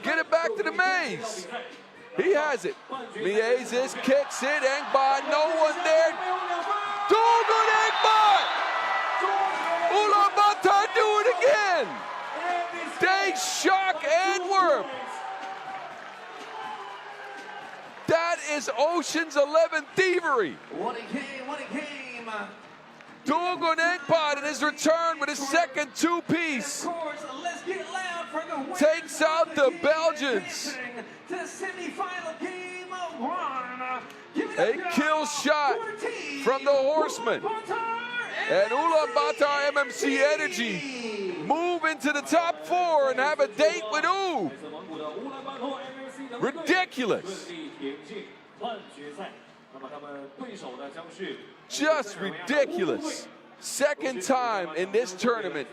Get it back to the maze. He has it. Miezis kicks it. Engbot, no one there. Dogun Engbot! Ulaanbaatar do it again. They shock Antwerp. That is Ocean's 11 thievery. What a game, what a game. Dogun Engbot in his return with his second two-piece. Of course, let's get loud for the winner Takes out the of game, Belgians. advancing to the semifinal game of one. Give it A up, kill y'all, shot for team from the Horsemen. And Ulaanbaatar MMC Energy move into the top 4 and have a date with U. Ridiculous. Just ridiculous. Second time in this tournament,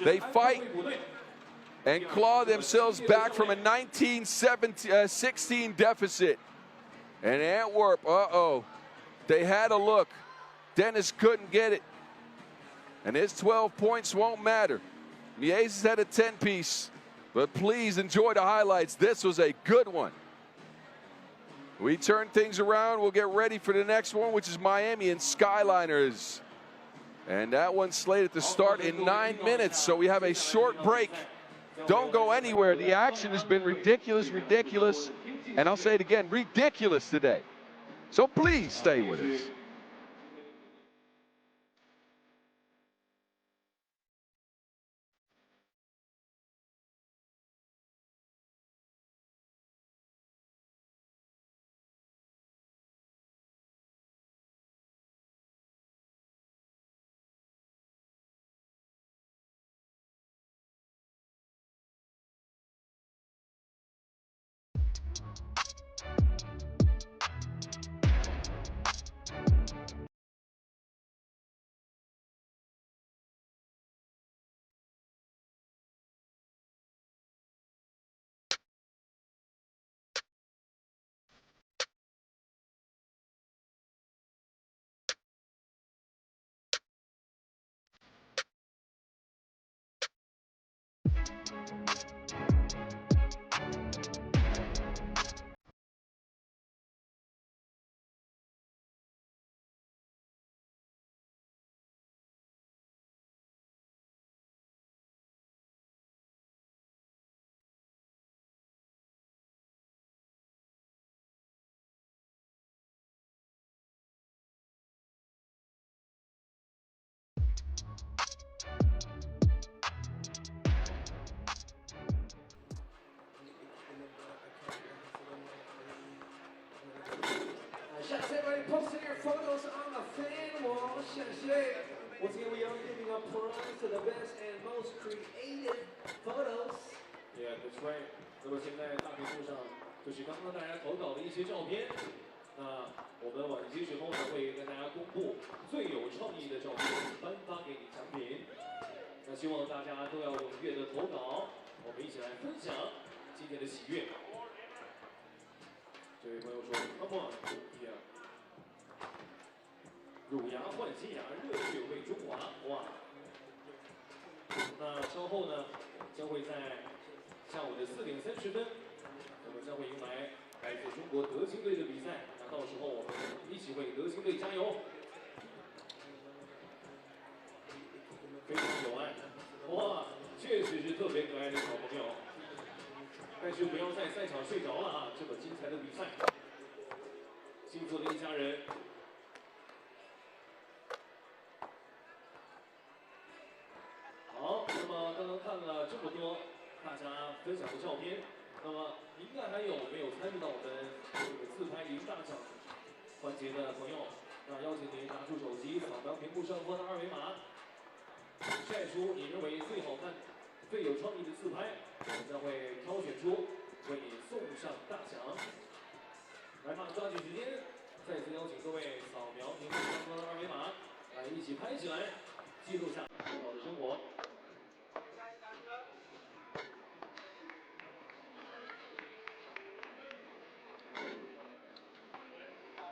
they fight and claw themselves back from a 19-16 deficit. And Antwerp, they had a look. Dennis couldn't get it. And his 12 points won't matter. Miezis had a 10-piece, but please enjoy the highlights. This was a good one. We turn things around. We'll get ready for the next one, which is Miami and Skyliners. And that one's slated to start in 9 minutes, so we have a short break. Don't go anywhere. The action has been ridiculous, ridiculous. And I'll say it again, ridiculous today. So please stay with us. Shots everybody posting your photos on the fan wall. Once again, we are giving a prize to the best and most creative photos. Yeah, that's right. 那么现在大屏幕上就是刚刚大家投稿的一些照片。那我们晚些时候呢会跟大家公布最有创意的照片，颁发给你奖品。那希望大家都要踊跃的投稿，我们一起来分享今天的喜悦。这位朋友说 ，Come on， yeah。 乳牙换新牙，热血为中华！哇！那稍后呢，将会在下午的4点30分，我们将会迎来来自中国德青队的比赛。那到时候我们一起为德青队加油！非常有爱，哇，确实是特别可爱的小朋友。但是不要在赛场睡着了啊！这么精彩的比赛，幸福的一家人。 好，那么刚刚看了这么多大家分享的照片，那么您看还有没有参与到我们这个自拍赢大奖环节的朋友？那邀请您拿出手机，扫描屏幕上方的2维码，晒出你认为最好看、最有创意的自拍，我们将会挑选出为你送上大奖。来吧，抓紧时间，再次邀请各位扫描屏幕上方的2维码，来一起拍起来，记录下美好的生活。 All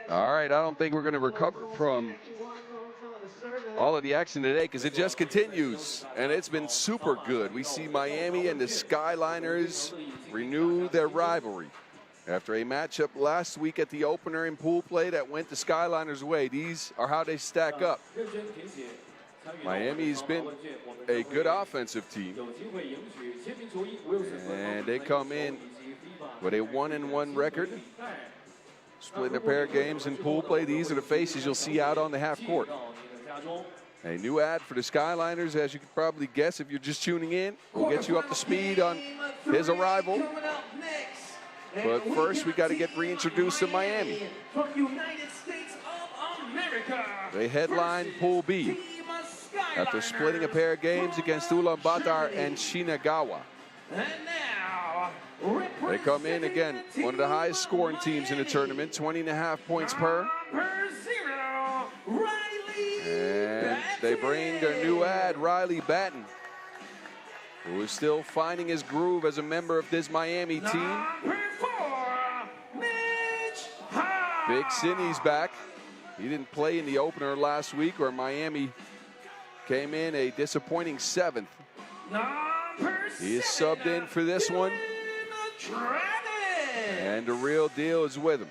All right, I don't think we're going to recover from all of the action today because it just continues, and it's been super good. We see Miami and the Skyliners renew their rivalry. After a matchup last week at the opener in pool play that went the Skyliners' way, these are how they stack up. Miami's been a good offensive team, and they come in with a 1-1 record, splitting a pair of games in pool play. These are the faces you'll see out on the half court. A new ad for the Skyliners, as you could probably guess if you're just tuning in. We'll get you up to speed on his arrival. But first, we got to get reintroduced to Miami. They headline Pool B after splitting a pair of games against Ulaanbaatar and Shinagawa. They come in, again, one of the highest scoring teams in the tournament, 20.5 points per. And they bring their new ad, Riley Batten, who is still finding his groove as a member of this Miami team. Big Cindy's back. He didn't play in the opener last week where Miami came in a disappointing 7th. He is subbed in for this one. And the real deal is with him.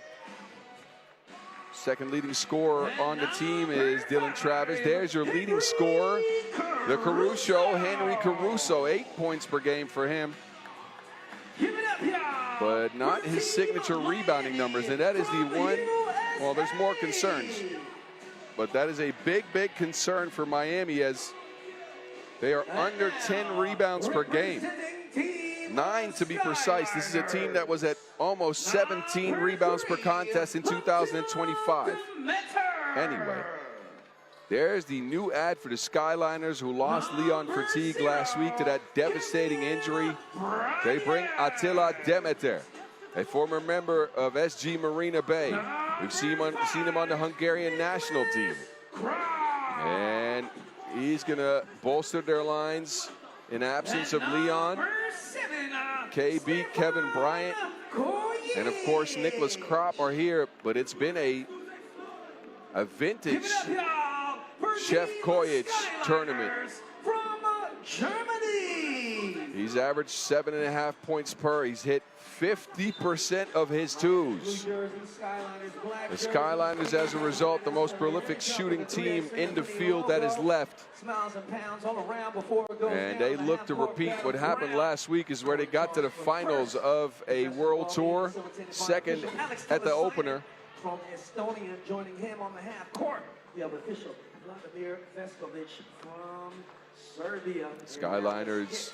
Second leading scorer on the team is Dylan Travis. There's your leading scorer, the Caruso, Henry Caruso, 8 points per game for him. But not his signature rebounding numbers, and that is the one, well, there's more concerns. But that is a big, big concern for Miami as they are under 10 rebounds per game. 9 to be precise. This is a team that was at almost 17 rebounds per contest in 2025. Anyway, there's the new ad for the Skyliners, who lost Leon Fatigue last week to that devastating injury. They bring Attila Demeter, a former member of SG Marina Bay. We've seen him on the Hungarian national team. And he's going to bolster their lines in absence of Leon, KB, Kevin Bryant, and of course Nicholas Kropp are here, but it's been a vintage Chef Kojic tournament. He's averaged 7.5 points per. He's hit 50% of his twos. The Skyliners, as a result, the most prolific shooting team in the field that is left. And they look to repeat what happened last week, is where they got to the finals of a World Tour, second at the opener. From Estonia, joining him on the half court, we have official Vladimir Veskovic from Serbia. Skyliners,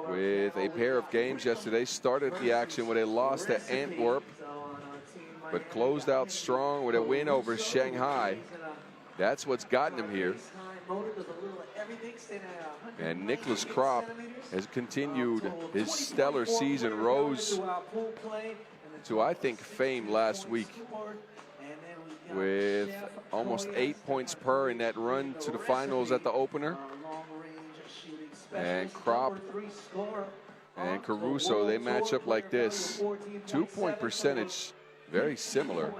with a pair of games yesterday, started the action with a loss to Antwerp, but closed out strong with a win over Shanghai. That's what's gotten him here. And Nicholas Kropp has continued his stellar season, rose to, I think, fame last week with almost 8 points per in that run to the finals at the opener. And Kropp and Caruso, they match up like this. 2-point percentage, very similar.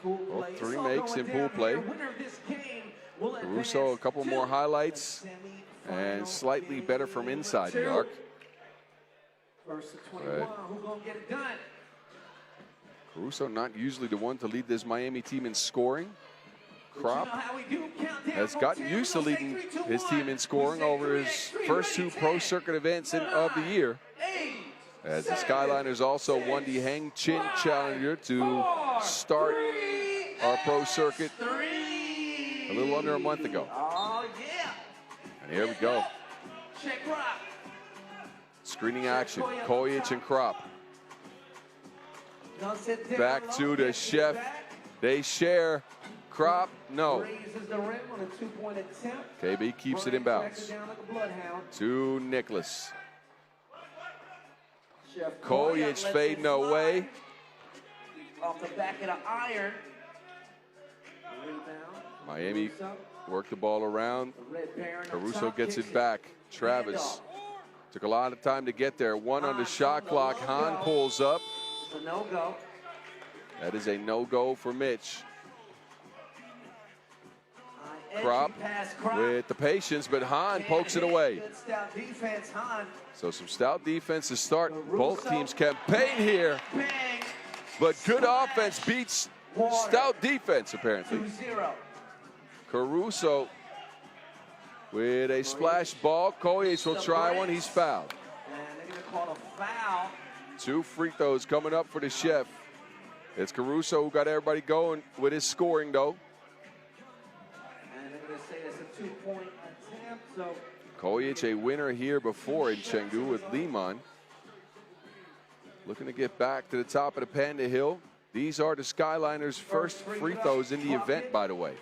Both 3 makes in pool play. Caruso, a couple more highlights and slightly better from inside the arc. Caruso not usually the one to lead this Miami team in scoring. Kropp has gotten used to leading his team in scoring over his first 2 pro circuit events of the year, as the Skyliners also won the Hang Chin Challenger to start our pro circuit a little under a month ago. And here we go. Screening action, Kojic and Kropp. Back to the Chef. They share. Kropp, no. KB keeps it in bounds. To Nicholas. Kojic fading away. Off the back of the iron. Miami work the ball around. Caruso gets it back. Travis took a lot of time to get there. 1 on the shot clock. Hahn pulls up. It's a no-go. That is a no-go for Mitch. Krop with the patience, but Hahn pokes it away. So some stout defense to start both teams' campaign here. But good offense beats stout defense, apparently. Caruso with a splash ball. Kojic will try one. He's fouled. 2 free throws coming up for the chef. It's Caruso who got everybody going with his scoring, though. And they're going to say it's a 2-point attempt. So Kojic, a winner here before in Chengdu with Liman. Looking to get back to the top of the Panda Hill. These are the Skyliners' first free throws in the event, by the way.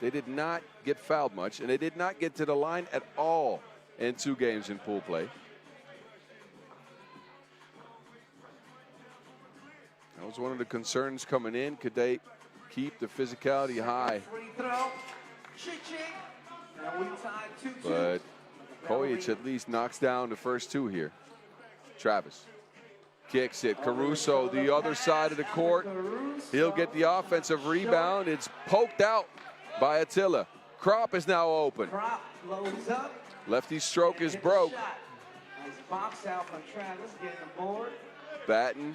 They did not get fouled much, and they did not get to the line at all in 2 games in pool play. That was one of the concerns coming in. Could they keep the physicality high? But Kojic at least knocks down the first 2 here. Travis kicks it. Caruso, the other side of the court. He'll get the offensive rebound. It's poked out by Attila. Krop is now open. Lefty stroke is broke. Batten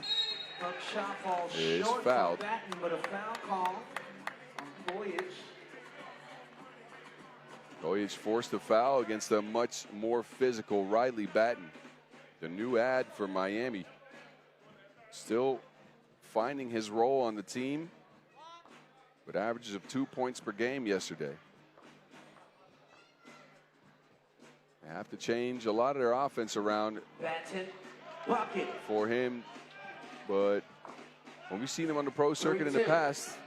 is fouled. Kojic forced a foul against a much more physical Riley Batten. The new ad for Miami. Still finding his role on the team, with averages of 2 points per game yesterday. They have to change a lot of their offense around for him, but when we've seen him on the pro circuit in the past,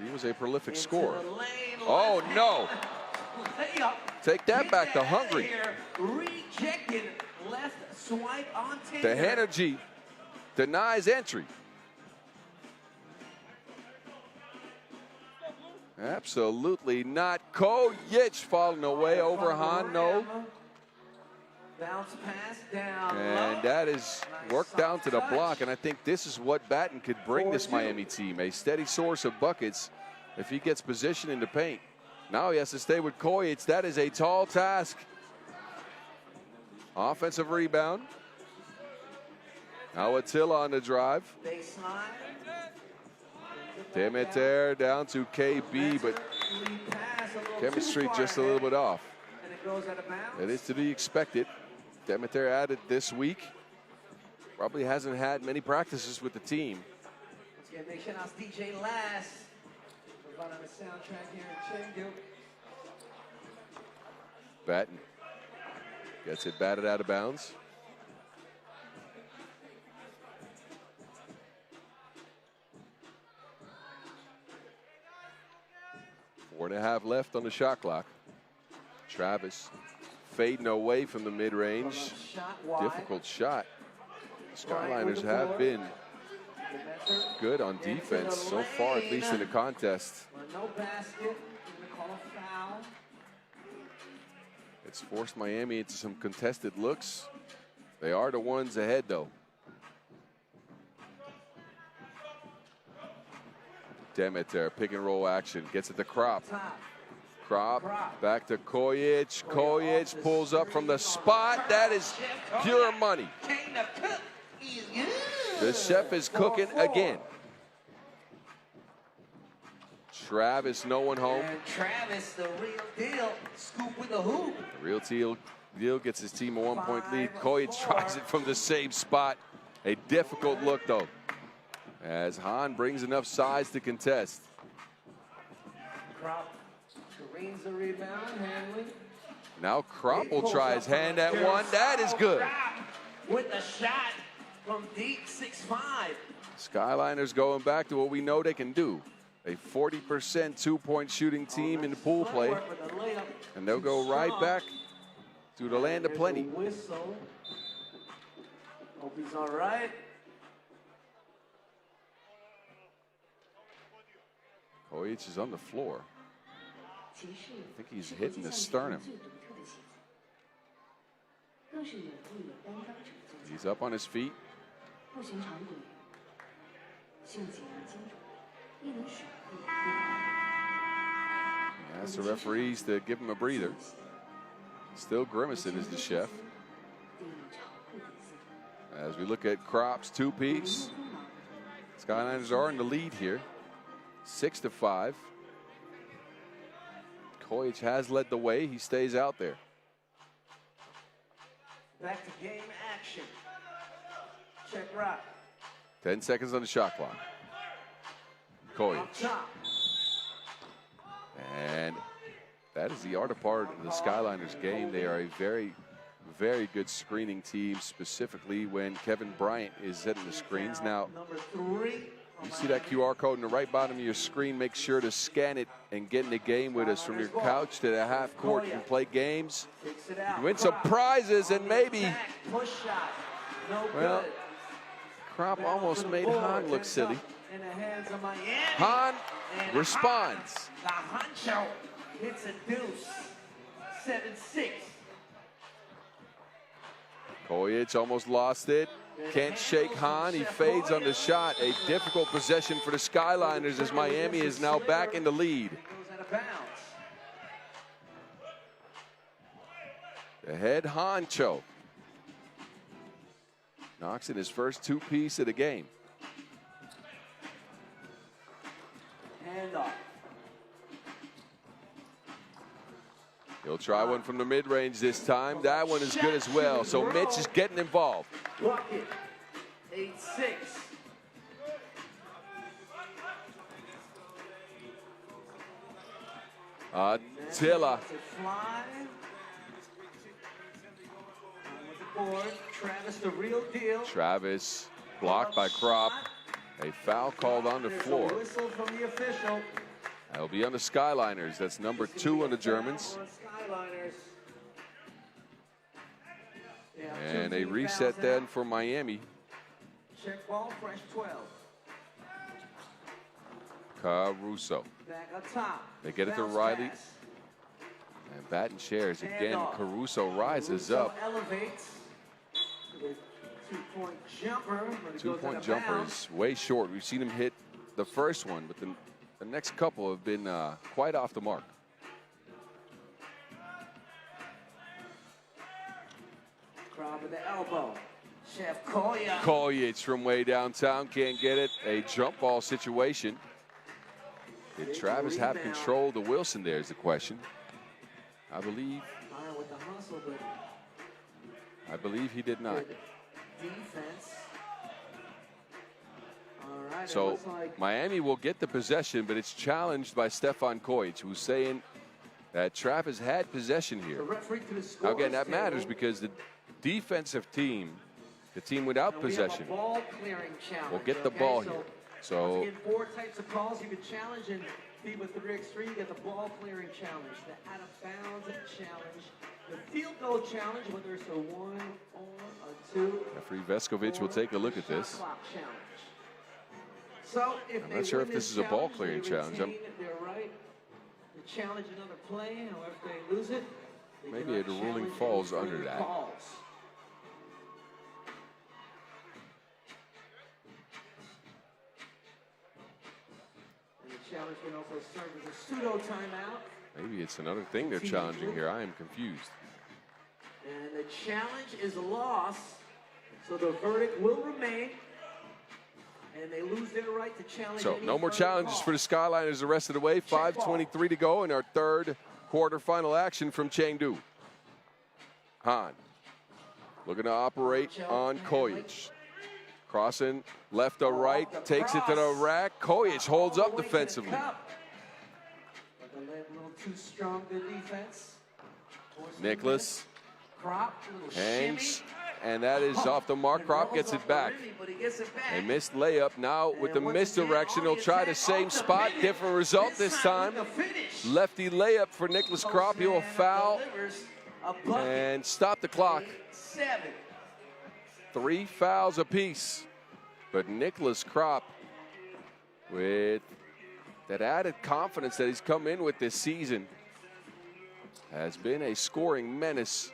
he was a prolific scorer. Oh no! Take that back to Hungary. The energy denies entry. Absolutely not. Kojic falling away over Hahn. No. And that is worked down to the block. And I think this is what Batten could bring this Miami team. A steady source of buckets if he gets position in the paint. Now he has to stay with Kojic. That is a tall task. Offensive rebound. Now Attila on the drive. Demeter down to KB, but chemistry just a little bit off. It is to be expected. Demeter added this week. Probably hasn't had many practices with the team. Batten gets it batted out of bounds. Four and a half left on the shot clock. Travis fading away from the mid-range. Difficult shot. Skyliners have been good on defense so far, at least in the contest. It's forced Miami into some contested looks. They are the ones ahead, though. Demeter, pick and roll action, gets it to Krop. Krop, back to Kojic. Kojic pulls up from the spot. That is pure money. The chef is cooking again. Travis, no one home. And Travis, the real deal, scoop with the hoop. The real deal gets his team a 1-point lead. Kojic tries it from the same spot. A difficult look, though, as Hahn brings enough size to contest. Krop screens the rebound, handling. Now Krop will try his hand at one. That is good. With a shot from deep, 6'5". Skyliners going back to what we know they can do. A 40% 2-point shooting team in the pool play. And they'll go right back to the land of plenty. Whistle. Hope he's all right. Kojic is on the floor. I think he's hitting the sternum. He's up on his feet. Ask the referees to give him a breather. Still grimacing is the chef. As we look at Kropp's two-piece, Skyliners are in the lead here, 6-5. Kojic has led the way. He stays out there. Back to game action. Check right. 10 seconds on the shot clock. Kojic. And that is the art of part of the Skyliners game. They are a very, very good screening team, specifically when Kevin Bryant is setting the screens. Now, you see that QR code in the right bottom of your screen. Make sure to scan it and get in the game with us from your couch to the half court. You can play games, you win some prizes, and maybe, well, Kropp almost made Hahn look silly. Hahn responds. The honcho hits a deuce. 7-6. Kojic almost lost it. Can't shake Hahn. He fades on the shot. A difficult possession for the Skyliners as Miami is now back in the lead. The head honcho knocks in his first two-piece of the game. Handoff. He'll try one from the mid-range this time. That one is good as well. So Mitch is getting involved. Bucket. 8-6. Attila. Travis, the real deal. Travis blocked by Kropp. A foul called on the floor. Whistle from the official. That'll be on the Skyliners. That's number 2 on the Germans. And a reset then for Miami. Check ball, fresh 12. Caruso. Back up top. They get it to Riley. And batting chairs again. Caruso rises up. Elevates. Two-point jumper. Two-point jumper is way short. We've seen him hit the first one, but the next couple have been quite off the mark. Kropp with the elbow. Chef Kojic. Kojic from way downtown can't get it. A jump ball situation. Did Travis have control of the Wilson there is the question. I believe he did not. Defense. All right, so Miami will get the possession, but it's challenged by Stefan Kojic, who's saying that Travis had possession here. Now again, that matters because the defensive team, the team without possession, will get the ball here. So again, 4 types of calls you could challenge in FIBA 3x3. You get the ball clearing challenge, the out of bounds challenge, the field goal challenge, whether it's a 1 or a 2. Referee Veskovic will take a look at this. So if I'm not sure if this is a ball clearing challenge. If they're right, they challenge another play. However, if they lose it, maybe the ruling falls under that. Challenge can also serve as a pseudo timeout. Maybe it's another thing they're challenging here. I am confused. And the challenge is a loss, so the verdict will remain. And they lose their right to challenge. So no more challenges for the Skyliners the rest of the way. 5:23 to go in our third quarterfinal action from Chengdu. Hahn looking to operate on Kojic. Crossing left to right, takes it to the rack. Kojic holds up defensively. Nicholas hangs, and that is off the mark. Kropp gets it back. A missed layup. Now with the misdirection, he'll try the same spot. Different result this time. Lefty layup for Nicholas Kropp. He will foul and stop the clock. 3 fouls apiece. But Nicholas Kropp, with that added confidence that he's come in with this season, has been a scoring menace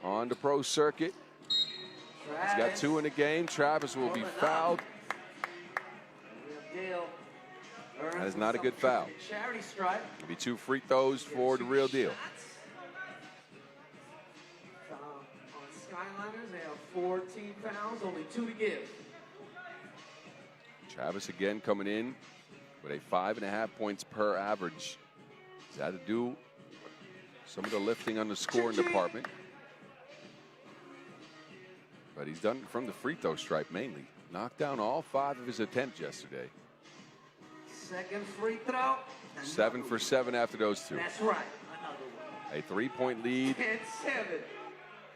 on the pro circuit. He's got 2 in the game. Travis will be fouled. That is not a good foul. Charity stripe. It'll be 2 free throws for the real deal. On Skyliners, they have 14 fouls, only 2 to give. Travis again coming in with a 5.5 points per average. He's had to do some of the lifting on the scoring department. But he's done it from the free throw stripe mainly. Knocked down all 5 of his attempts yesterday. Second free throw. 7 for 7 after those 2. That's right. Another one. A 3-point lead 10-7.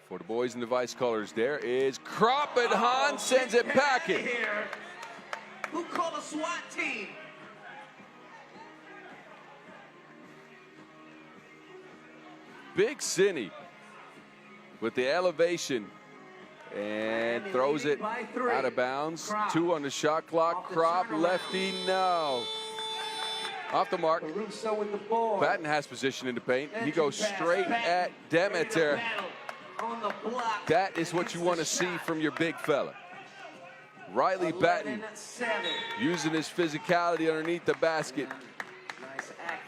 for the boys in the vice colors. There is Krop, and Hahn sends it packing. Who called a SWAT team? Big Cinny with the elevation and throws it out of bounds. 2 on the shot clock. Krop, lefty, no. Off the mark. Batten has position in the paint. He goes straight at Demeter. That is what you want to see from your big fella. Riley Batten using his physicality underneath the basket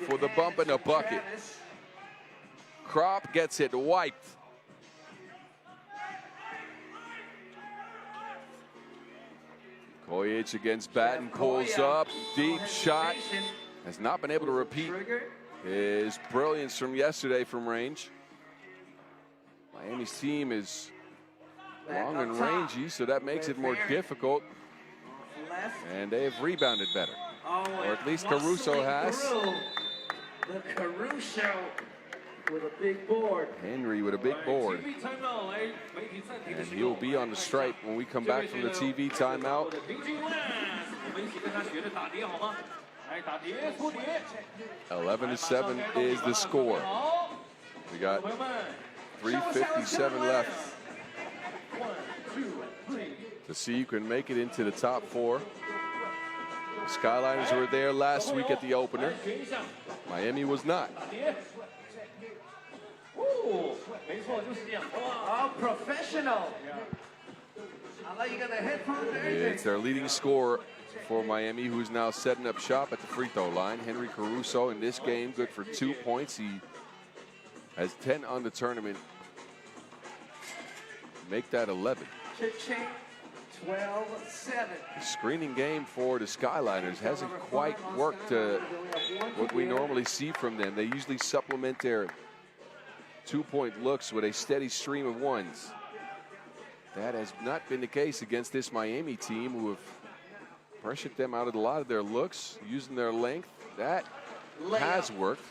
for the bump and the bucket. Krop gets it wiped. Kojic against Batten, pulls up, deep shot. Has not been able to repeat his brilliance from yesterday from range. Miami's team is long and rangy, so that makes it more difficult. And they have rebounded better. Or at least Caruso has. The Caruso with a big board. Henry with a big board. And he'll be on the stripe when we come back from the TV timeout. 11-7 is the score. We got 3:57 left to see who can make it into the top 4. The Skyliners were there last week at the opener. Miami was not. Oh, professional. I like you got the headphones and everything. It's their leading scorer for Miami, who's now setting up shop at the free throw line. Henry Caruso in this game, good for 2 points. He has 10 on the tournament. Make that 11. 12-7. The screening game for the Skyliners hasn't quite worked what we normally see from them. They usually supplement their 2-point looks with a steady stream of 1s. That has not been the case against this Miami team, who have pressured them out of a lot of their looks, using their length. That has worked.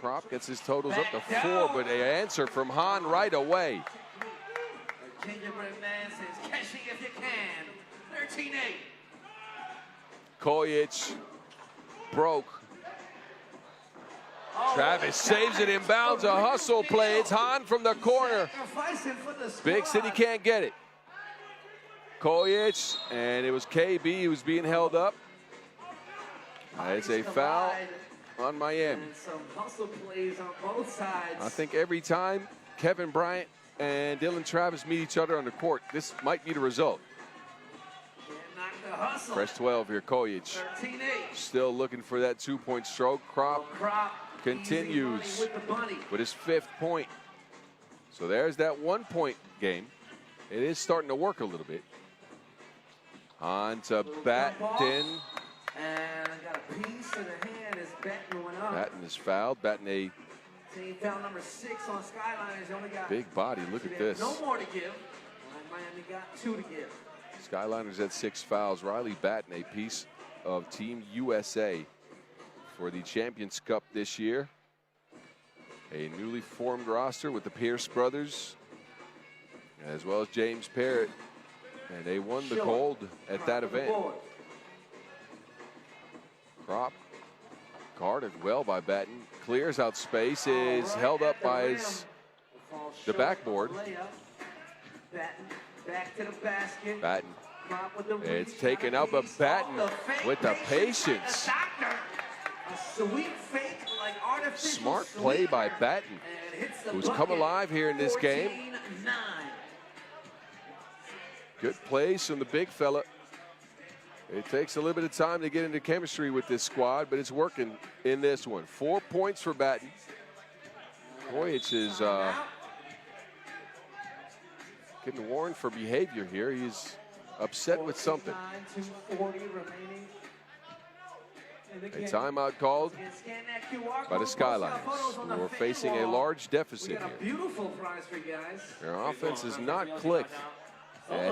Krop gets his totals up to 4, but an answer from Hahn right away. Gingerbread Man says, catch me if you can. 13-8. Kojic broke. Travis saves it in bounds. A hustle play. It's Hahn from the corner. Big City can't get it. Kojic, and it was KB who's being held up. It's a foul on Miami. Some hustle plays on both sides. I think every time Kevin Bryant and Dylan Travis meet each other on the court, this might be the result. Fresh 12 here, Kojic. 13-8. Still looking for that 2-point stroke. Krop continues with his 5th point. So there's that 1-point game. It is starting to work a little bit. On to Batten. And got a piece in the hand as Batten went up. Batten is fouled. Batten a team foul number 6 on Skyliners. Only got big body. Look at this. No more to give. Miami got 2 to give. Skyliners at 6 fouls. Riley Batten, a piece of Team USA for the Champions Cup this year. A newly formed roster with the Pierce brothers, as well as James Parrott. And they won the gold at that event. Krop guarded well by Batten. Clears out space, is held up by the backboard. Back to the basket. Batten. It's taken up, but Batten with the patience. Smart play by Batten, who's come alive here in this game. Good plays from the big fella. It takes a little bit of time to get into chemistry with this squad, but it's working in this one. 4 points for Batten. Kojic is getting warned for behavior here. He's upset with something. A timeout called by the Skyliners, who are facing a large deficit here. Their offense has not clicked.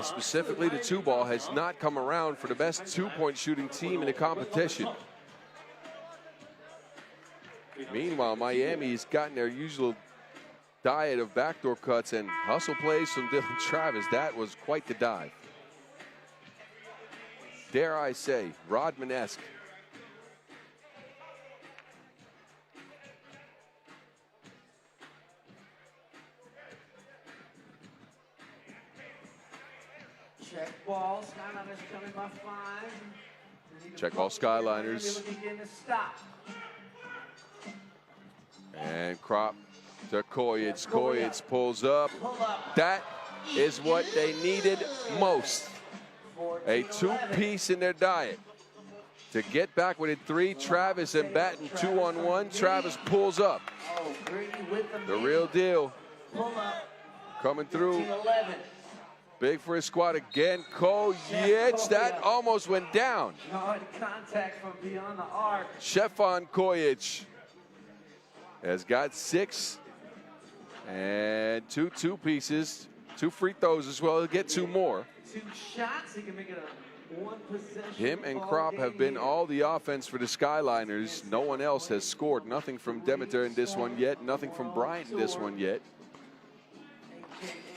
Specifically, the two ball has not come around for the best two-point shooting team in the competition. Meanwhile, Miami's gotten their usual diet of backdoor cuts and hustle plays from Dylan Travis. That was quite the dive. Dare I say, Rodman-esque. Check ball, Skyliners coming by 5. Check ball, Skyliners. And Krop to Kojic. Kojic pulls up. That is what they needed most. A two-piece in their diet. To get back within 3, Travis and Batten 2-on-1. Travis pulls up. The real deal. Coming through. Big for his squad again. Kojic, that almost went down. Contact from beyond the arc. Stefan Kojic has got 6 and 2 two-pieces, 2 free throws as well. He'll get 2 more. 2 shots. He can make it a 1 possession. Him and Krop have been all the offense for the Skyliners. No one else has scored. Nothing from Demeter in this one yet. Nothing from Bryant in this one yet.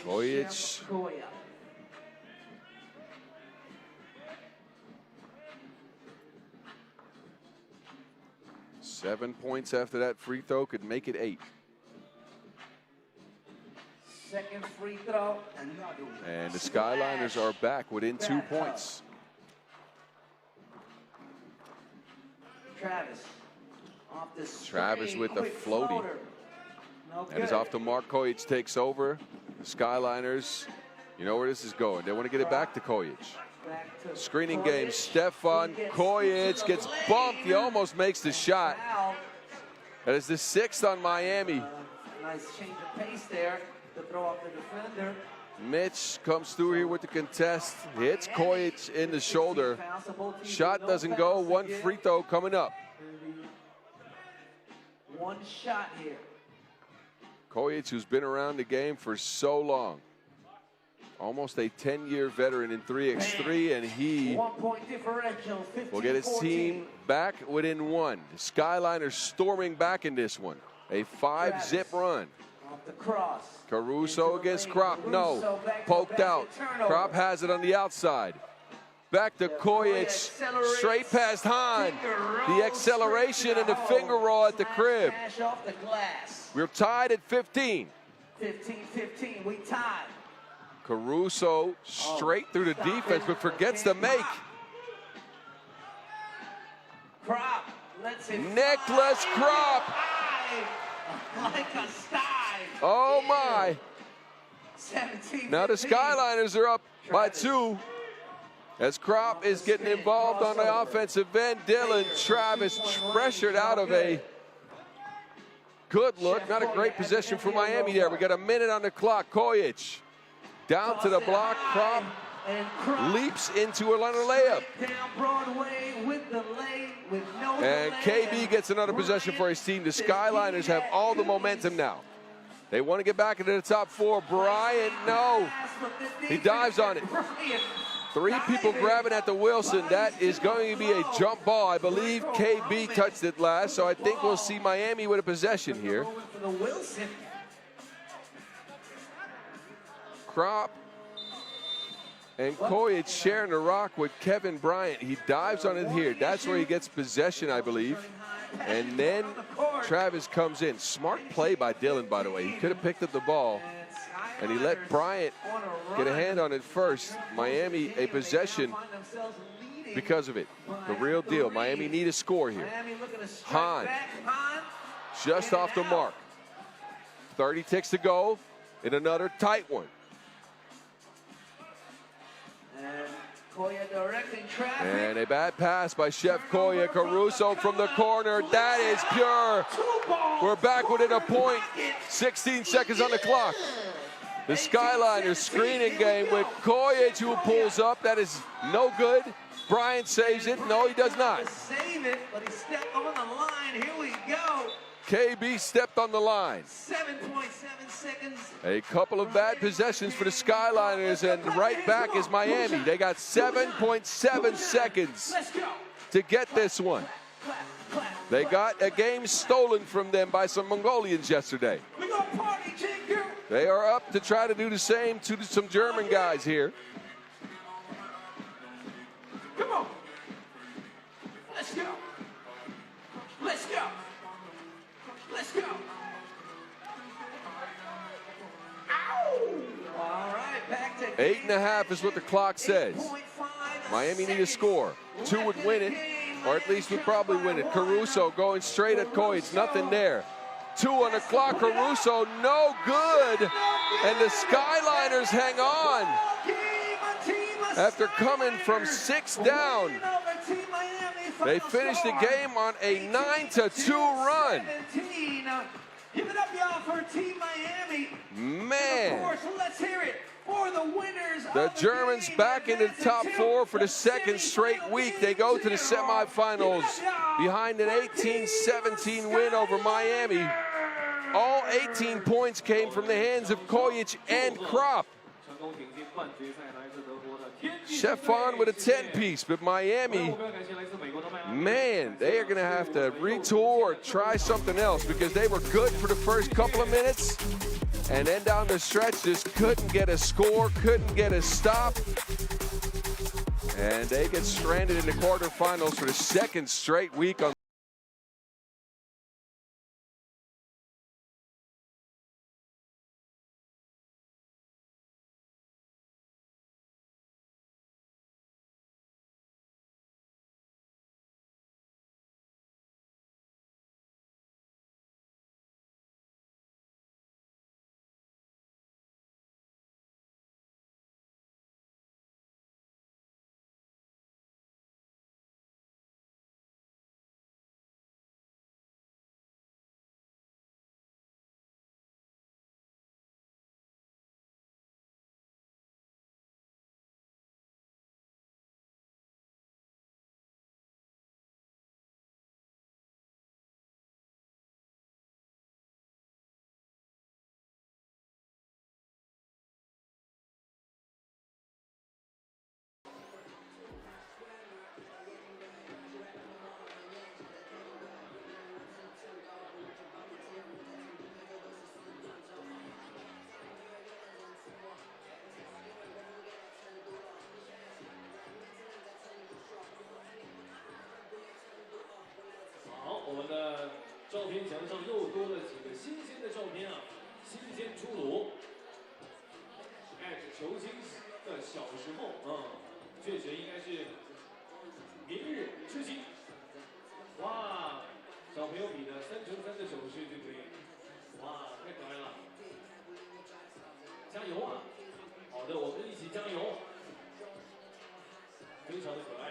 Kojic. 7 points after that free throw could make it 8. Second free throw. And the Skyliners are back within 2 points. Travis with the floaty. And is off the mark. Kojic takes over. The Skyliners, you know where this is going. They want to get it back to Kojic. Screening game, Stefan Kojic gets bumped. He almost makes the shot. That is the 6th on Miami. Nice change of pace there to throw off the defender. Mitch comes through here with the contest. Hits Kojic in the shoulder. Shot doesn't go. 1 free throw coming up. 1 shot here. Kojic, who's been around the game for so long. Almost a 10-year veteran in 3x3, and he will get his team back within 1. The Skyliners storming back in this one. A 5-zip run. Caruso against Krop. No. Poked out. Krop has it on the outside. Back to Kojic. Straight past Hahn. The acceleration and the finger roll at the crib. We're tied at 15. 15-15. We tied. Caruso straight through the defense, but forgets to make. Necklace Krop. Oh my. Now the Skyliners are up by 2. As Krop is getting involved on the offensive end. Dylan Travis pressured out of a good look. Not a great possession for Miami there. We got a minute on the clock. Kojic. Down to the block, Krop leaps into another layup. And KB gets another possession for his team. The Skyliners have all the momentum now. They want to get back into the top 4. Bryant, no. He dives on it. 3 people grabbing at the Wilson. That is going to be a jump ball. I believe KB touched it last, so I think we'll see Miami with a possession here. Krop and Kojic sharing the rock with Kevin Bryant. He dives on it here. That's where he gets possession, I believe. And then Travis comes in. Smart play by Dylan, by the way. He could have picked up the ball, and he let Bryant get a hand on it first. Miami a possession because of it. The real deal. Miami need a score here. Hahn just off the mark. 30 ticks to go in another tight one. Koya directing traffic. And a bad pass by Chef Koya. Caruso from the corner. That is pure. We're back within a point. 16 seconds on the clock. The Skyliners screening game with Koya who pulls up. That is no good. Bryant saves it. No, he does not. Save it, but he stepped on the line. Here we go. KB stepped on the line. 7.7 seconds. A couple of bad possessions for the Skyliners, and right back is Miami. They got 7.7 seconds to get this one. They got a game stolen from them by some Mongolians yesterday. We gonna party, Chengdu. They are up to try to do the same to some German guys here. Come on. Let's go. Let's go. Let's go. Ow! All right, back to 8.5 is what the clock says. 8.5 Miami need a score. 2 would win it, or at least would probably win it. Caruso going straight at Koya. It's nothing there. 2 on the clock. Caruso, no good. And the Skyliners hang on after coming from 6 down. They finished the game on a 9-2 run. Give it up, y'all, for Team Miami. Man. Of course, let's hear it for the winners. The Germans back into the top 4 for the second straight week. They go to the semifinals behind an 18-17 win over Miami. All 18 points came from the hands of Kojic and Krop. Stefan with a 10-piece, but Miami, man, they are going to have to retool or try something else because they were good for the first couple of minutes, and then down the stretch just couldn't get a score, couldn't get a stop, and they get stranded in the quarterfinals for the second straight week on我们的照片墙上又多了几个新鲜的照片啊，新鲜出炉。球星的小时候，确实应该是明日之星。哇，小朋友比的3×3的手势，对不对？哇，太可爱了！加油啊！好的，我们一起加油，非常的可爱。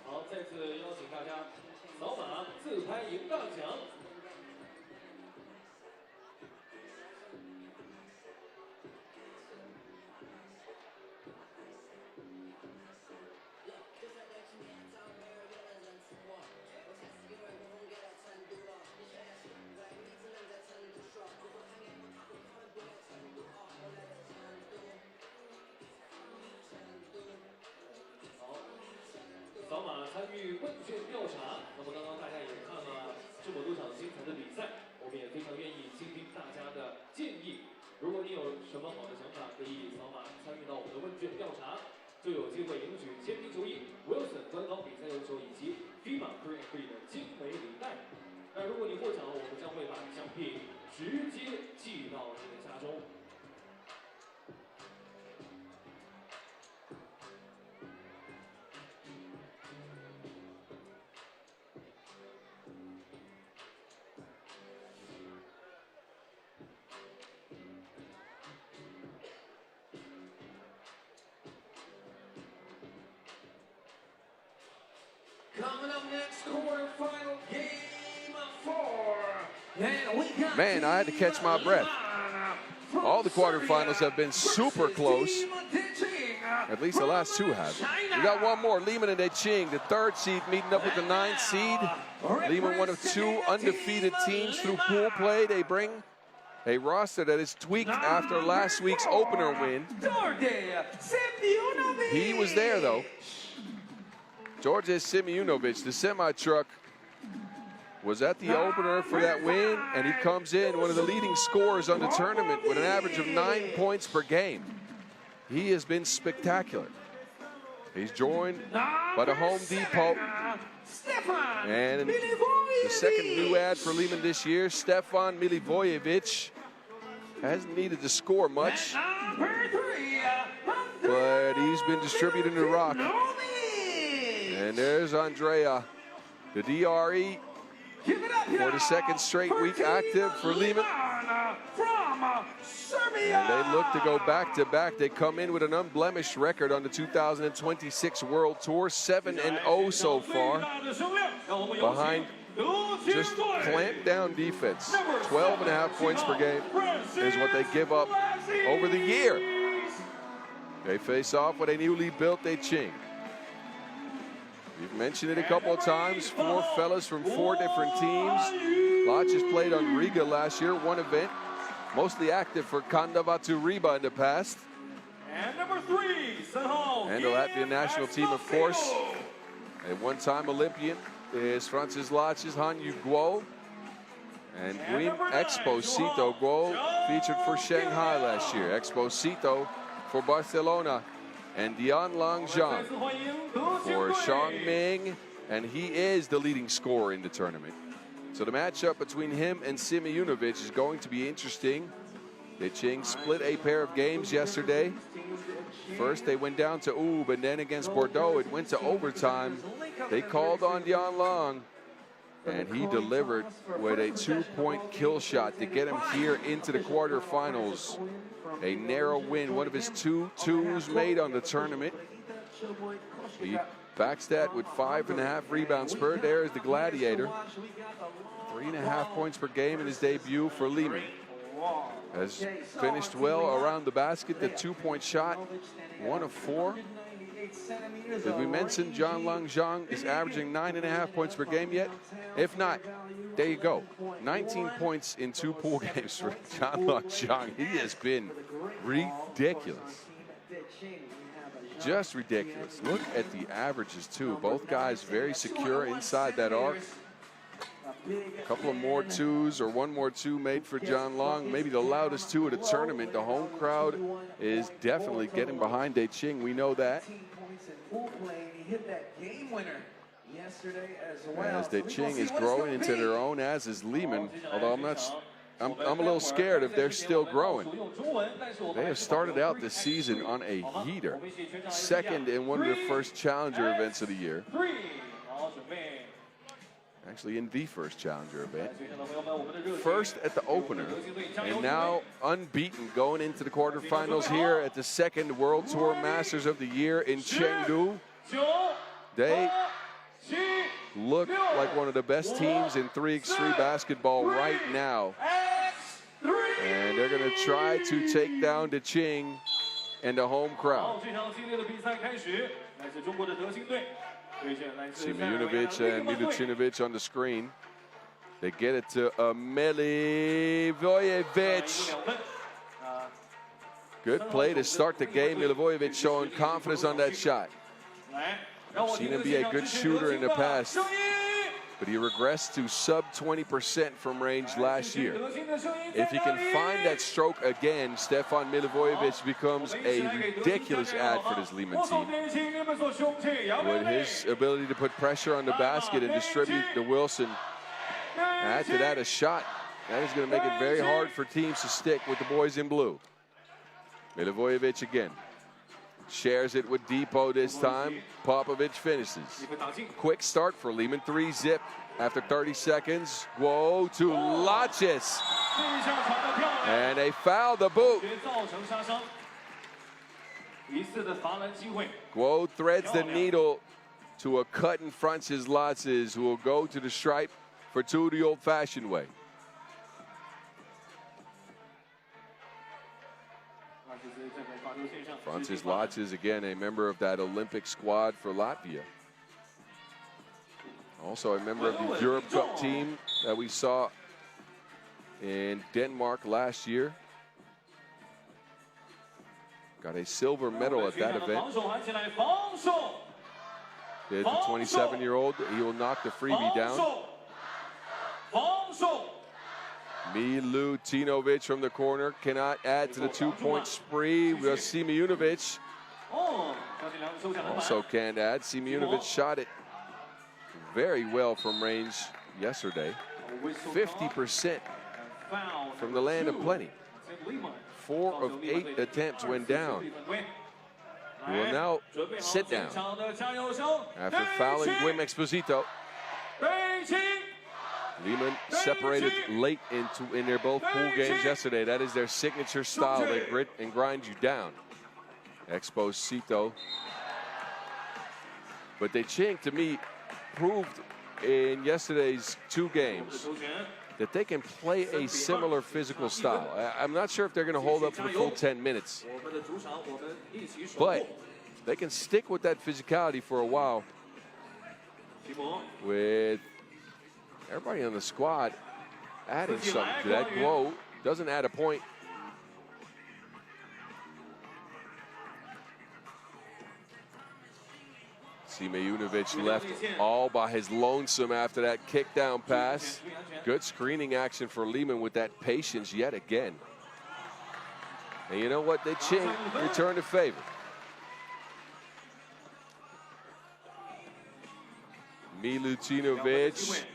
好，再次邀请大家扫码自拍赢大奖。扫码参与问卷调查。那么刚刚大家也看了这么多场精彩的比赛，我们也非常愿意倾听大家的建议。如果你有什么好的想法，可以扫码参与到我们的问卷调查，就有机会赢取签名球衣、Wilson 官方比赛邮球以及 FIBA Korean Free 的精美领带。那如果你获奖了，我们将会把奖品直接寄到你的家中。 好， Coming up next, quarterfinal game 4. And we got Man, I had to catch my breath. All the quarterfinals have been super close. At least the last two have. We got one more, Liman and DeQing, the 3rd seed meeting up with the 9th seed. Liman, one of 2 undefeated teams through pool play. They bring a roster that is tweaked after last week's opener win. He was there, though. George Simeonovic, the semi-truck, was at the opener for that win, and he comes in one of the leading scorers on the tournament with an average of 9 points per game. He has been spectacular. He's joined by the Home Depot. And the second new ad for Liman this year, Stefan Milivojevic, hasn't needed to score much, but he's been distributing the rock. And there's Andrea, the DRE, for the 2nd straight week active for Liman. And they look to go back-to-back. They come in with an unblemished record on the 2026 World Tour, 7-0 so far, behind just clamped down defense. 12.5 points per game is what they give up over the year. They face off with a newly built DeQing. We've mentioned it a couple of times, 4 fellas from 4 different teams. Laches played on Riga last year, 1 event. Mostly active for Kandavatu Riba in the past. And number 3, and the Latvian national team, of course. A one-time Olympian is Francis Laches, Hanyu Guo. And Guim Exposito. Guo featured for Shanghai last year. Exposito for Barcelona. And Dian Lang Zhang for Xiangming. And he is the leading scorer in the tournament. So the matchup between him and Simeonovic is going to be interesting. DeQing split a pair of games yesterday. First they went down to Ub, and then against Bordeaux it went to overtime. They called on Dian Lang, and he delivered with a 2-point kill shot to get him here into the quarterfinals. A narrow win, one of his 2 twos made on the tournament. He backs that with 5.5 rebounds per. There is the Gladiator. 3.5 points per game in his debut for Liman. Has finished well around the basket. The 2-point shot, 1 of 4. Did we mention John Lang Zhang is averaging 9.5 points per game yet? If not, there you go. 19 points in 2 pool games for John Lang Zhang. He has been ridiculous. Just ridiculous. Look at the averages, too. Both guys very secure inside that arc. A couple of more 2s, or 1 more 2 made for John Long. Maybe the loudest 2 of the tournament. The home crowd is definitely getting behind DeQing. We know that. As DeQing is growing into their own, as is Liman. Although I'm a little scared if they're still growing. They have started out this season on a heater. 2nd in one of the first challenger events of the year. Actually in the first challenger event. 1st at the opener, and now unbeaten going into the quarterfinals here at the 2nd World Tour Masters of the year in Chengdu. They look like one of the best teams in 3x3 basketball right now. And they're going to try to take down DeQing and the home crowd. Simeonovic and Milivojevic on the screen. They get it to Milivojevic. Good play to start the game. Milivojevic showing confidence on that shot. I've seen him be a good shooter in the past, but he regressed to sub 20% from range last year. If he can find that stroke again, Stefan Milivojevic becomes a ridiculous ad for this Liman team. With his ability to put pressure on the basket and distribute to Wilson, add to that a shot. That is going to make it very hard for teams to stick with the boys in blue. Milivojevic again. Shares it with Depot this time. Popovic finishes. Quick start for Liman. 3-zip after 30 seconds. Whoa, to Laches. And they foul the boot. Guo threads the needle to a cut in Francis Latzes, who will go to the stripe for two the old-fashioned way. Francis Latzes, again, a member of that Olympic squad for Latvia. Also a member of the Europe Cup team that we saw in Denmark last year. Got a silver medal at that event. The 27-year-old, he will knock the freebie down. Milutinovic from the corner cannot add to the two-point spree. Simeonovic also can't add. Simeonovic shot it very well from range yesterday. 50% from the land of plenty. 4 of 8 attempts went down. He will now sit down after fouling Guim Exposito. Liman separated late in their both pool games yesterday. That is their signature style. They grit and grind you down. Exposito. But DeQing, to me, proved in yesterday's 2 games that they can play a similar physical style. I'm not sure if they're going to hold up for the full 10 minutes. But they can stick with that physicality for a while with everybody on the squad adding something to that. Guo doesn't add a point. Simeonovic left all by his lonesome after that kick down pass. Good screening action for Liman with that patience yet again. And you know what? DeQing returned the favor. Milutinovic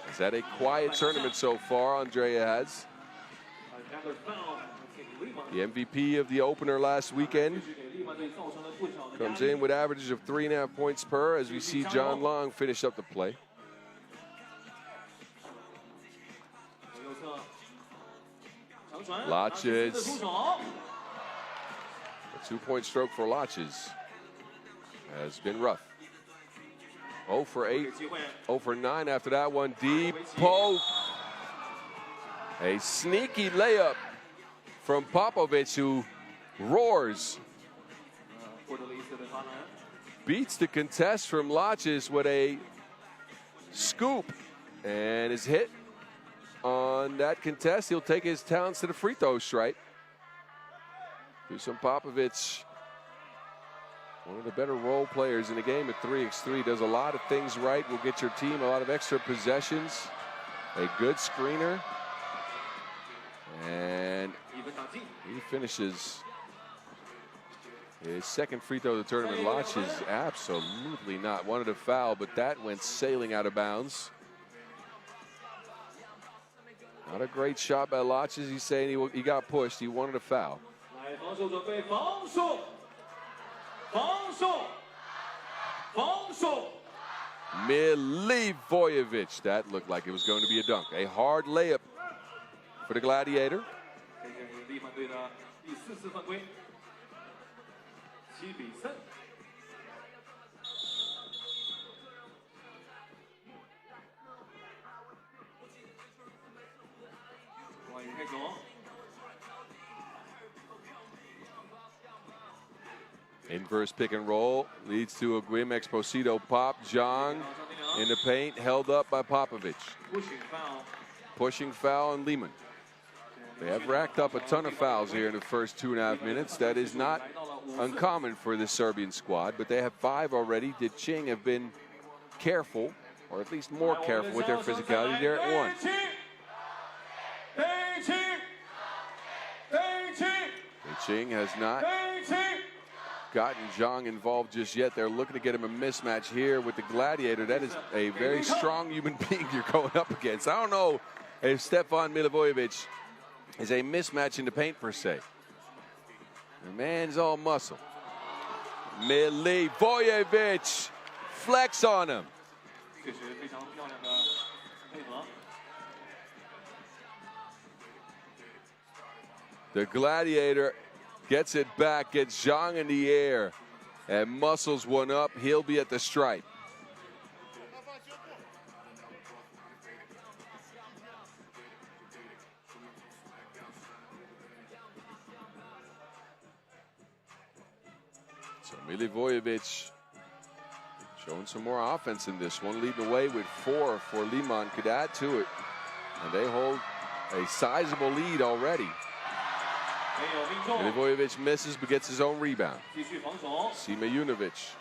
has had a quiet tournament so far, Andrea has. The MVP of the opener last weekend comes in with average of 3.5 points per, as we see John Long finish up the play. Latzes. A 2-point stroke for Latzes has been rough. 0 for 8, 0 for 9 after that one. Deep poke. A sneaky layup from Popovic, who roars. Beats the contest from Latzes with a scoop and is hit on that contest. He'll take his talents to the free throw stripe. Dusan Popovic, one of the better role players in the game at 3x3, does a lot of things right. Will get your team a lot of extra possessions. A good screener. And he finishes his second free throw of the tournament. Latzes absolutely not. Wanted a foul, but that went sailing out of bounds. Not a great shot by Latzes. He's saying he got pushed. He wanted a foul. Milivojevic. That looked like it was going to be a dunk. A hard layup for the Gladiator. Inverse pick and roll leads to a Guim Exposito pop. Zhang in the paint, held up by Popovic. Pushing foul on Liman. They have racked up a ton of fouls here in the first 2.5 minutes. That is not uncommon for the Serbian squad, but they have 5 already. DeQing have been careful, or at least more careful with their physicality. They're at 1. DeQing has not gotten Zhang involved just yet. They're looking to get him a mismatch here with the Gladiator. That is a very strong human being you're going up against. I don't know if Stefan Milivojevic is a mismatch in the paint per se. The man's all muscle. Milivojevic, flex on him. The Gladiator gets it back, gets Zhang in the air, and muscles one up. He'll be at the stripe. So Milivojevic showing some more offense in this one, leading the way with 4 for Liman. Could add to it, and they hold a sizable lead already. Milivojevic misses but gets his own rebound. Simejunovic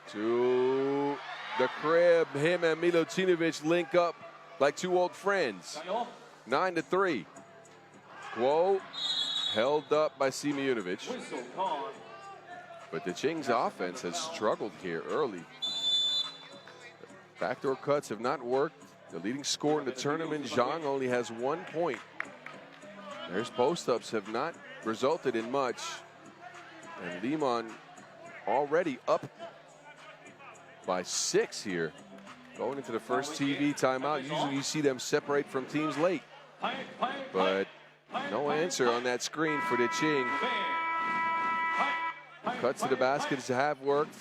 to the crib. Him and Milutinovic link up like 2 old friends. 9-3. Guo held up by Simejunovic. But DeQing's offense has struggled here early. Backdoor cuts have not worked. The leading scorer in the tournament, Zhang, only has 1 point. Their post-ups have not resulted in much. And Liman already up by 6 here. Going into the first TV timeout. Usually you see them separate from teams late. But no answer on that screen for DeQing. Cuts to the baskets have worked.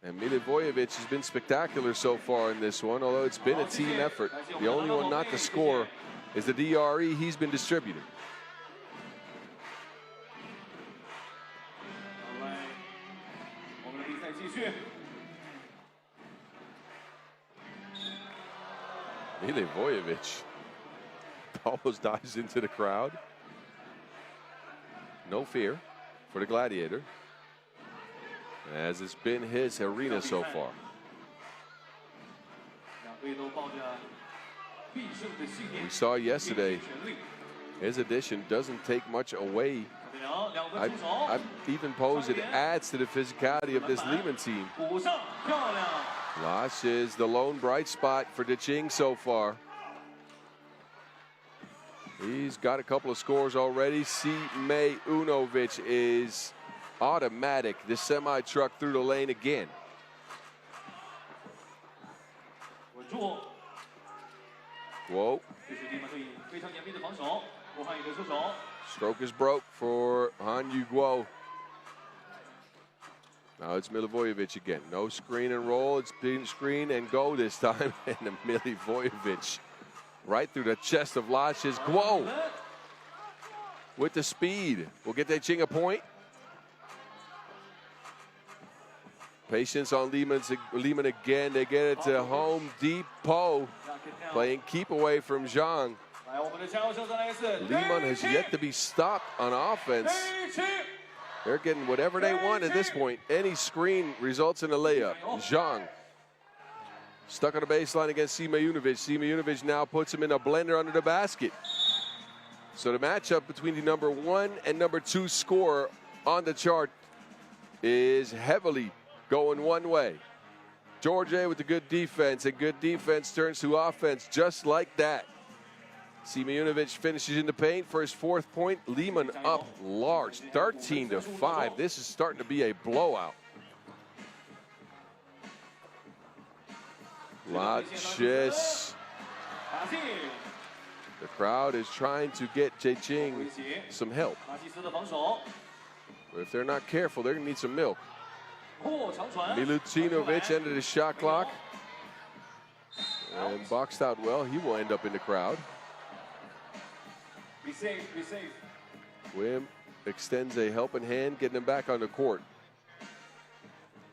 And Milivojevic has been spectacular so far in this one, although it's been a team effort. The only one not to score is the DRE he's been distributing. Milivojevic almost dives into the crowd. No fear for the Gladiator, as it's been his arena so far. We saw yesterday his addition doesn't take much away. I've even posed it adds to the physicality of this Liman team. Lash is the lone bright spot for DeQing so far. He's got a couple of scores already. Simejunovic is automatic. The semi-truck through the lane again. Whoa. Stroke is broke for Hanyu Guo. Now it's Milivojevic again. No screen and roll. It's been screen and go this time. And the Milivojevic right through the chest of Lashes. Guo with the speed. Will get DeQing a point. Patience on Liman again. They get it to Home Depot. Playing keep away from Zhang. Liman has yet to be stopped on offense. They're getting whatever they want at this point. Any screen results in a layup. Zhang stuck on the baseline against Simejunovic. Simejunovic now puts him in a blender under the basket. So the matchup between the number 1 and number 2 scorer on the chart is heavily going one way. George with the good defense, and good defense turns to offense just like that. Simejunovic finishes in the paint for his 4th point. Liman up large, 13-5. This is starting to be a blowout. Latches. The crowd is trying to get DeQing some help. But if they're not careful, they're going to need some milk. Milutinovic ended his shot clock. And boxed out well. He will end up in the crowd. Be safe, be safe. Gwim extends a helping hand, getting him back on the court.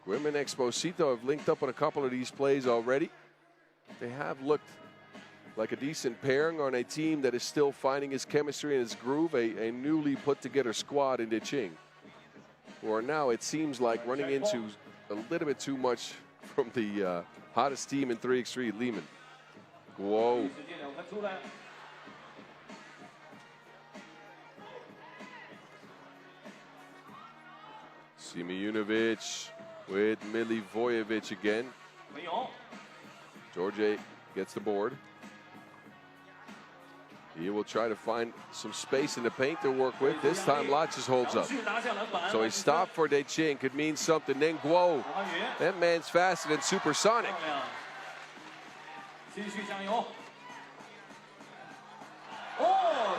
Gwim and Exposito have linked up on a couple of these plays already. They have looked like a decent pairing on a team that is still finding his chemistry and his groove, a newly put together squad in DeQing, who are now, it seems like, running into a little bit too much from the hottest team in 3x3, Liman. Whoa. Simejunovic with Milivojevic again. George gets the board. He will try to find some space in the paint to work with. This time Latches holds up. So a stop for DeQing could mean something. Then Guo, that man's faster than supersonic.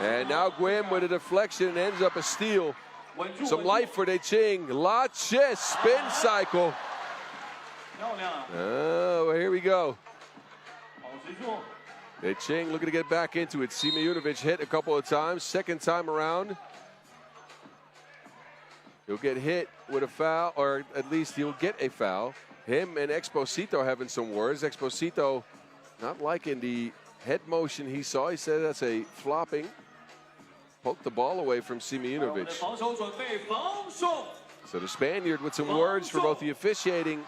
And now Gwim with a deflection ends up a steal. Some life for DeQing. Latches spin cycle. Oh, here we go. DeQing looking to get back into it. Simejunovic hit a couple of times. Second time around, He'll get hit with a foul, or at least he'll get a foul. Him and Exposito having some words. Exposito not liking the head motion he saw. He said that's a flopping. Poked the ball away from Simeonovic. So the Spaniard with some words for both the officiating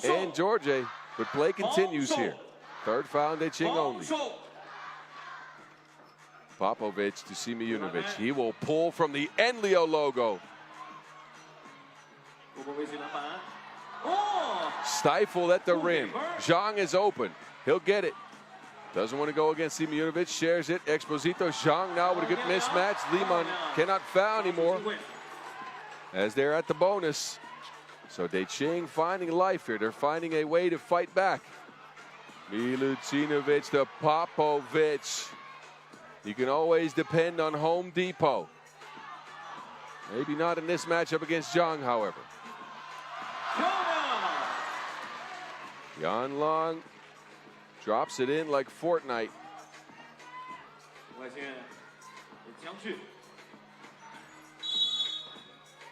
and George. But play continues here. Third foul on DeQing only. Popovic to Simeonovic. He will pull from the Enlio logo. Stifled at the rim. Zhang is open. He'll get it. Doesn't want to go against Simeonovic. Shares it. Exposito. Zhang now with a good mismatch. Liman cannot foul anymore as they're at the bonus. So DeQing finding life here. They're finding a way to fight back. Milutinovic to Popovic. You can always depend on Home Depot. Maybe not in this matchup against Zhang, however. Yan Long drops it in like Fortnite.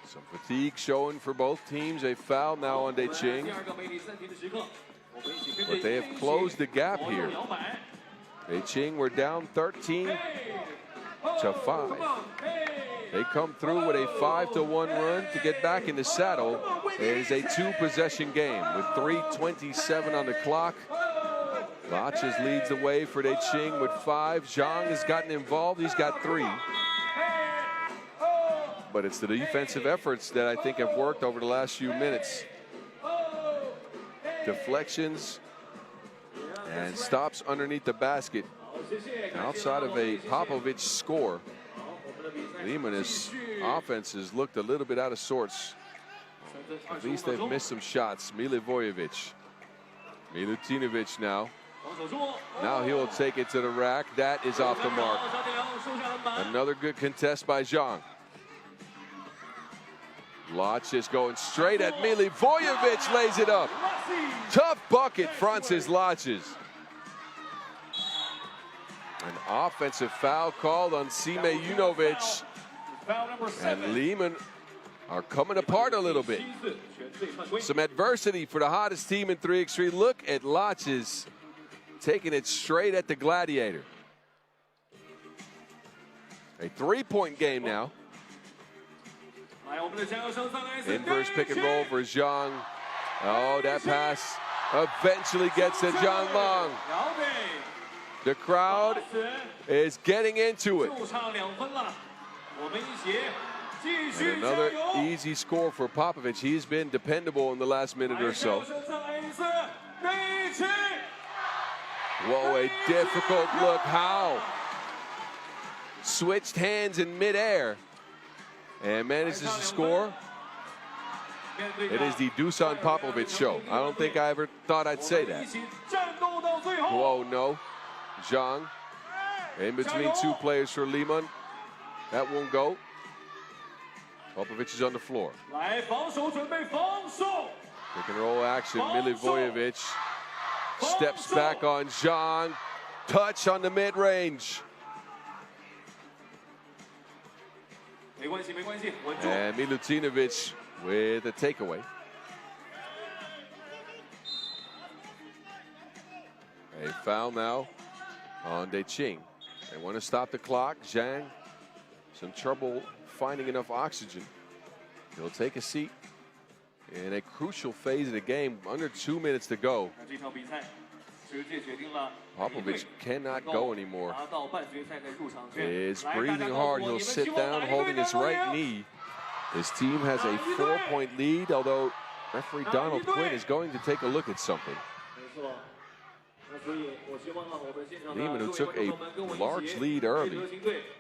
Some fatigue showing for both teams. A foul now on DeQing. But they have closed the gap here. DeQing were down 13-5. They come through with a 5-1 run to get back in the saddle. It is a 2-possession game with 3:27 on the clock. Laches leads the way for DeQing with 5. Zhang has gotten involved. He's got 3. But it's the defensive efforts that I think have worked over the last few minutes. Deflections and stops underneath the basket. Outside of a Popovic score, Liman's offense has looked a little bit out of sorts. At least they've missed some shots. Milivojevic. Milutinovic now. Now he will take it to the rack. That is off the mark. Another good contest by Zhang. Laches going straight at Milivojevic, lays it up. Tough bucket, Francis Laches. An offensive foul called on Simeonovic. And Liman are coming apart a little bit. Some adversity for the hottest team in 3x3. Look at Laches taking it straight at the Gladiator. A 3-point game now. Inverse pick and roll for Zhang. Oh, that pass eventually gets to Zhang Long. The crowd is getting into it. And another easy score for Popovic. He's been dependable in the last minute or so. Whoa, a difficult look. How? Switched hands in midair and manages to score. It is the Dusan Popovic show. I don't think I ever thought I'd say that. Whoa, no. Zhang in between 2 players for Liman. That won't go. Popovic is on the floor. Pick and roll action. Milivojevic steps back on Zhang. Touch on the mid-range. And Milutinovic with a takeaway. A foul now on DeQing. They want to stop the clock. Zhang, some trouble finding enough oxygen. He'll take a seat in a crucial phase of the game. Under 2 minutes to go. Popovic cannot go anymore. Is breathing hard. He'll sit down holding his right knee. His team has a 4-point lead, although referee Donald Quinn is going to take a look at something. Liman, who took a large lead early,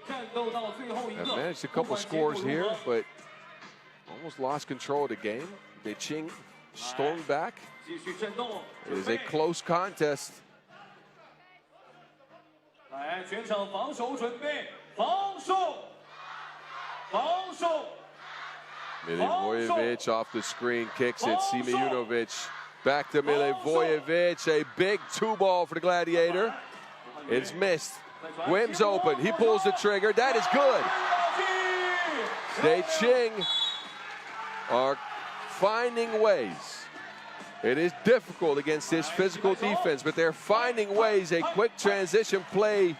have managed a couple scores here, but almost lost control of the game. DeQing stormed back. It is a close contest. Milivojevic off the screen, kicks it. Simeonovic back to Milivojevic. A big 2-ball for the Gladiator. It's missed. Gwim's open. He pulls the trigger. That is good. DeQing are finding ways. It is difficult against this physical defense, but they're finding ways. A quick transition play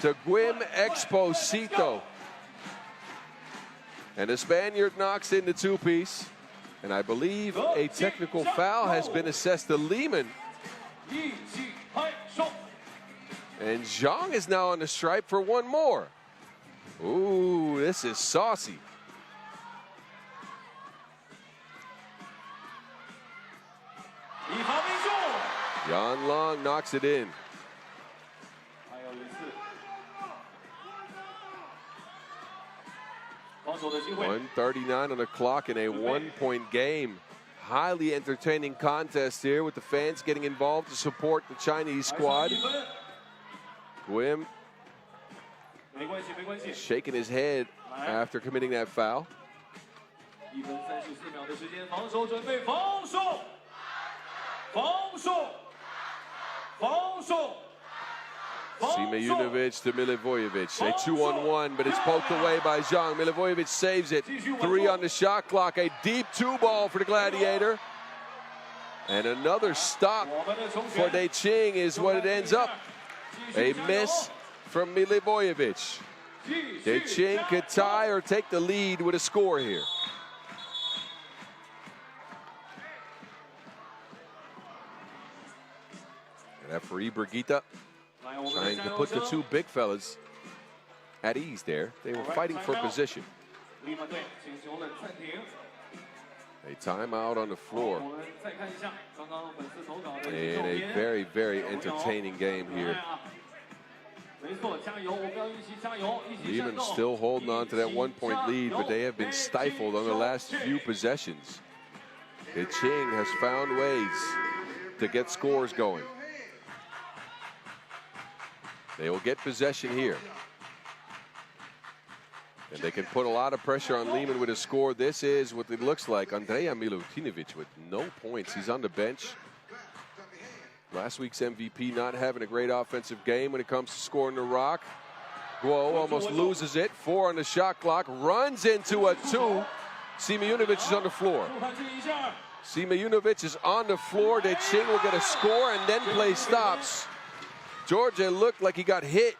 to Guim Exposito. And the Spaniard knocks in the two-piece. And I believe a technical foul has been assessed to Liman. And Zhang is now on the stripe for one more. Ooh, this is saucy. Yan Long knocks it in. 1:39 on the clock in a one-point game. Highly entertaining contest here with the fans getting involved to support the Chinese squad. Guim shaking his head after committing that foul. Simejunovic to Milivojevic. A 2-on-1, but it's poked away by Zhang. Milivojevic saves it. 3 on the shot clock. A deep 2-ball for the Gladiator. And another stop for DeQing is what it ends up. A miss from Milivojevic. DeQing could tie or take the lead with a score here. Referee Brigitte trying to put the two big fellas at ease there. They were fighting for position. A timeout on the floor. And a very, very entertaining game here. Liman still holding on to that one-point lead, but they have been stifled on the last few possessions. DeQing has found ways to get scores going. They will get possession here. And they can put a lot of pressure on Liman with a score. This is what it looks like. Andrea Milutinovic with no points. He's on the bench. Last week's MVP not having a great offensive game when it comes to scoring the rock. Guo almost loses it. 4 on the shot clock. Runs into a 2. Simejunovic is on the floor. Simejunovic is on the floor. DeQing will get a score and then play stops. Georgia looked like he got hit,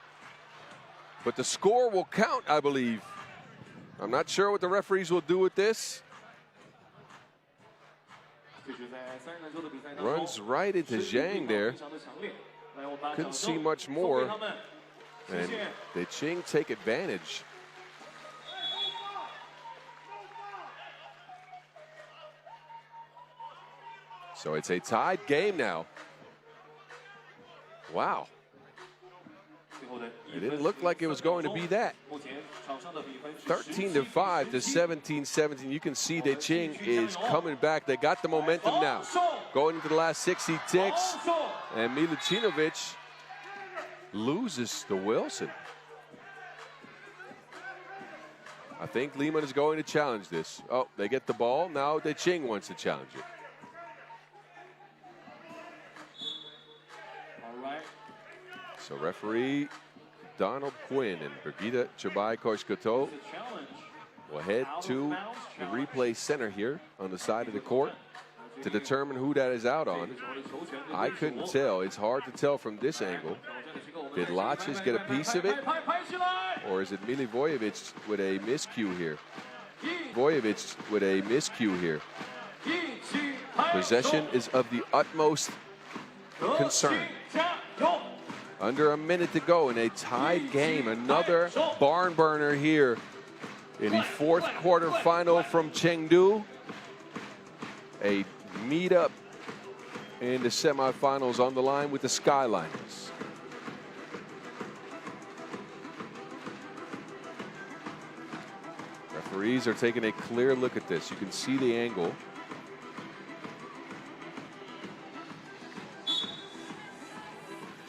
but the score will count, I believe. I'm not sure what the referees will do with this. Runs right into Zhang there. Couldn't see much more. And DeQing take advantage. So it's a tied game now. Wow. It didn't look like it was going to be that. 13-5 to 17-17. You can see DeQing is coming back. They got the momentum now. Going into the last 60 ticks. And Milutinovic loses to Wilson. I think Liman is going to challenge this. Oh, they get the ball. Now DeQing wants to challenge it. So referee Donald Quinn and Brigitte Chabai-Koshkoto will head to the replay center here on the side of the court to determine who that is out on. I couldn't tell. It's hard to tell from this angle. Did Laches get a piece of it? Or is it Milivojevic with a miscue here? Vojevic with a miscue here. Possession is of the utmost concern. Under a minute to go in a tied game. Another barn burner here in the fourth quarter final from Chengdu. A meet-up in the semifinals on the line with the Skyliners. Referees are taking a clear look at this. You can see the angle.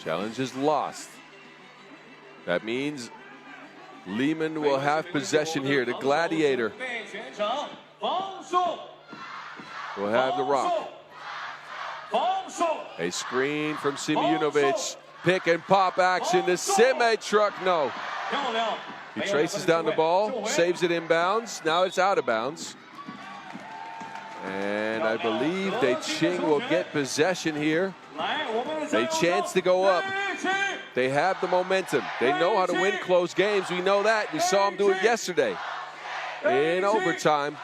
Challenge is lost. That means Liman will have possession here. The Gladiator will have the rock. A screen from Simejunovic. Pick and pop action. The Sime truck, no. He traces down the ball, saves it inbounds. Now it's out of bounds. And I believe DeQing will get possession here. A chance to go up. They have the momentum. They know how to win close games. We know that. We saw them do it yesterday in overtime.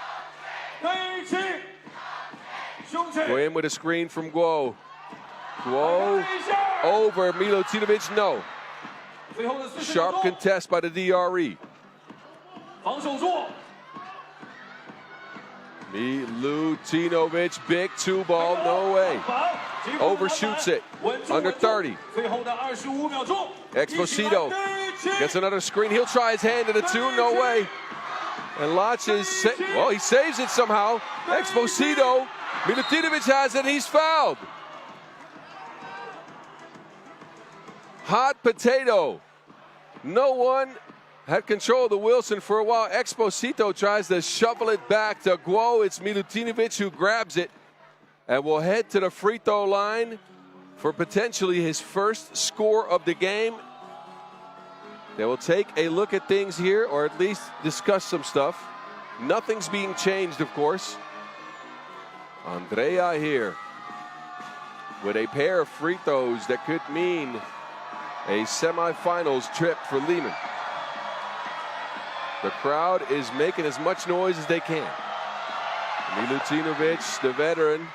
Go in with a screen from Guo. Guo over Milutinovic, no. Sharp contest by the DRE. Milutinovic, big 2-ball, no way. Overshoots it, under 30. Exposito gets another screen. He'll try his hand at a 2, no way. And launches, well, he saves it somehow. Exposito, Milutinovic has it, he's fouled. Hot potato. No one had control of the Wilson for a while. Exposito tries to shovel it back to Guo. It's Milutinovic who grabs it and will head to the free throw line for potentially his first score of the game. They will take a look at things here, or at least discuss some stuff. Nothing's being changed, of course. Andrea here with a pair of free throws that could mean a semifinals trip for Liman. The crowd is making as much noise as they can. Milutinovic, the veteran.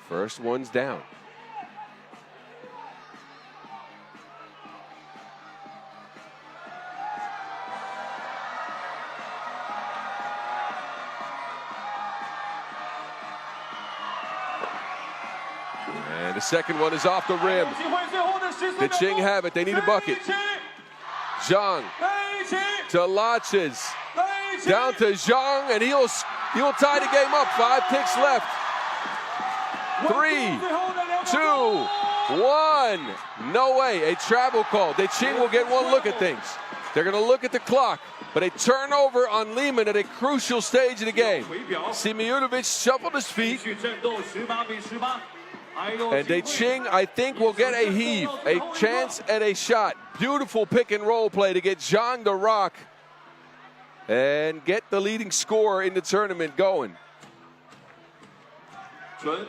First one's down. And the second one is off the rim. DeQing have it. They need a bucket. Zhang to Laches. Down to Zhang, and he'll tie the game up. 5 ticks left. 3, 2, 1. No way. A travel call. DeQing will get one look at things. They're going to look at the clock, but a turnover on Liman at a crucial stage of the game. Simeonovic shuffled his feet. And DeQing, I think, will get a heave, a chance at a shot. Beautiful pick and roll play to get Zhang to rock and get the leading scorer in the tournament going.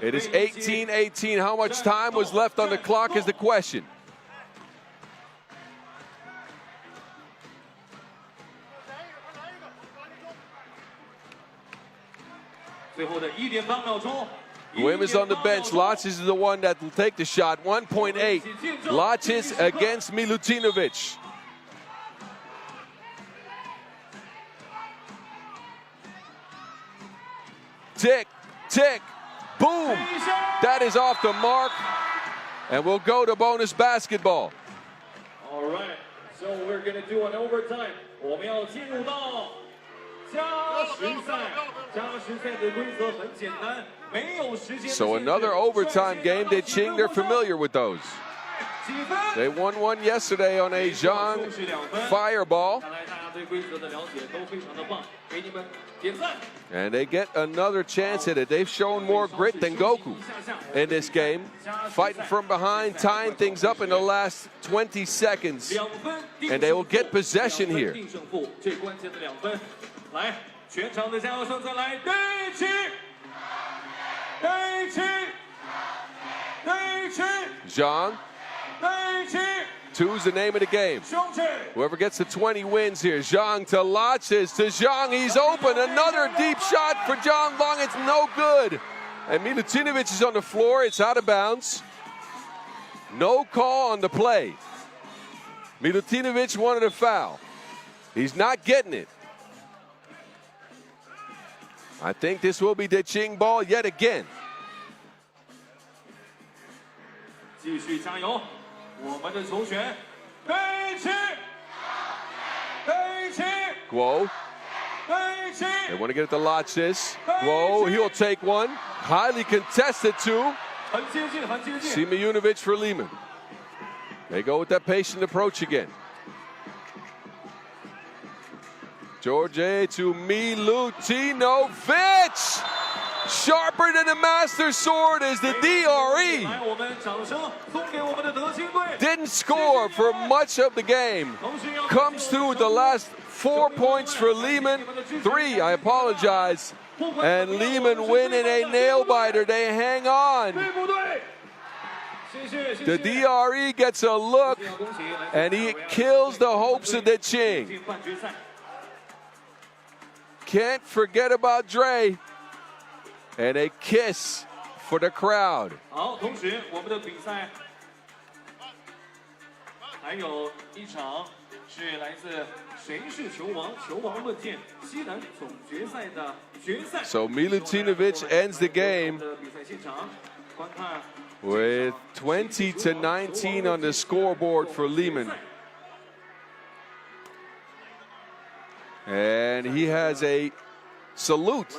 It is 18-18. How much time was left on the clock is the question. Guim is on the bench. Laches is the one that will take the shot. 1.8. Laches against Milutinovic. Tick, tick, boom. That is off the mark. And we'll go to bonus basketball. All right, so we're going to do an overtime. 我们要进入到加时赛。加时赛的规则很简单，没有时间。So another overtime game. DeQing, they're familiar with those. They won one yesterday on a Zhang fireball. And they get another chance at it. They've shown more grit than Goku in this game. Fighting from behind, tying things up in the last 20 seconds. And they will get possession here. Zhang. 2's the name of the game. Whoever gets to 20 wins here. Zhang to Laches to Zhang. He's open. Another deep shot for Zhang Long. It's no good. And Milutinovic is on the floor. It's out of bounds. No call on the play. Milutinovic wanted a foul. He's not getting it. I think this will be DeQing ball yet again. Guo. They want to get it to Laches. Guo, he'll take one. Highly contested two. Simeonovic for Liman. They go with that patient approach again. George to Milutinovic. Sharper than a master sword is the DRE. Didn't score for much of the game. Comes through with the last 4 points for Liman. 3, I apologize, And Liman winning a nail-biter. They hang on. The DRE gets a look, and he kills the hopes of DeQing. Can't forget about Dre. And a kiss for the crowd. 好，同时我们的比赛还有一场是来自谁是球王？球王论剑西南总决赛的决赛。 So Milutinovic ends the game 比赛现场观看 with 20-19 on the scoreboard for Liman. And he has a salute,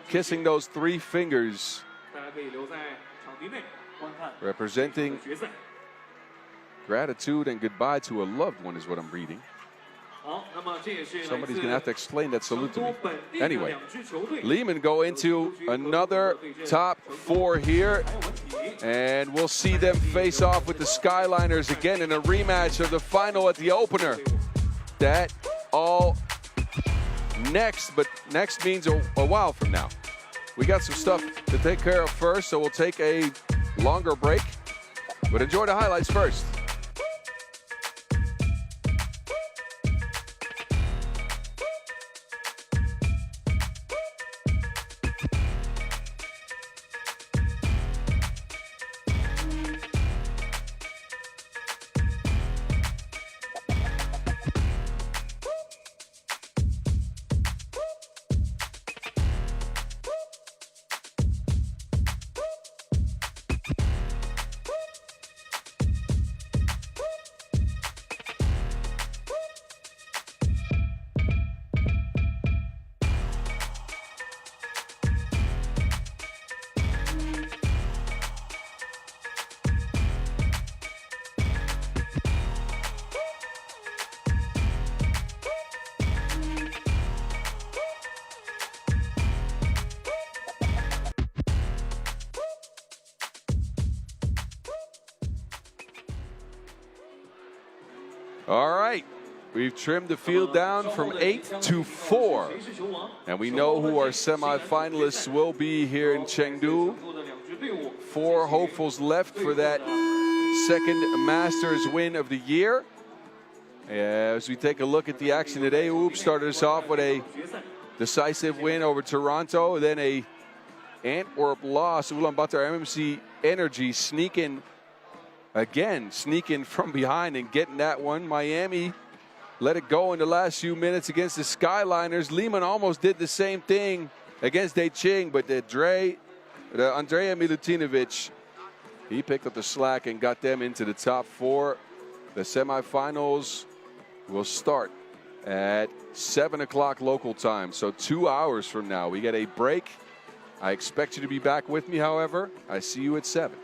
kissing those 3 fingers, 大家可以留在场地内观看 representing 决赛。 gratitude and goodbye to a loved one is what I'm reading. 好，那么这也是 Somebody's going to have to explain that 成 salute to 都 me. 本地的 Anyway, 两支球队。 Liman go into another top 4 here, and we'll see them face off with the Skyliners again in a rematch of the final at the opener. That all next, but next means a while from now. We got some stuff to take care of first, so we'll take a longer break, but enjoy the highlights first. All right, we've trimmed the field down from 8 to 4. And we know who our semifinalists will be here in Chengdu. 4 hopefuls left for that second Masters win of the year. As we take a look at the action today, Oop started us off with a decisive win over Toronto, then a Antwerp loss. Ulaanbaatar MMC Energy sneaking from behind and getting that one. Miami let it go in the last few minutes against the Skyliners. Liman almost did the same thing against DeQing, but Andrea Milutinovic, he picked up the slack and got them into the top 4. The semifinals will start at 7 o'clock local time, so 2 hours from now. We get a break. I expect you to be back with me, however. I see you at 7.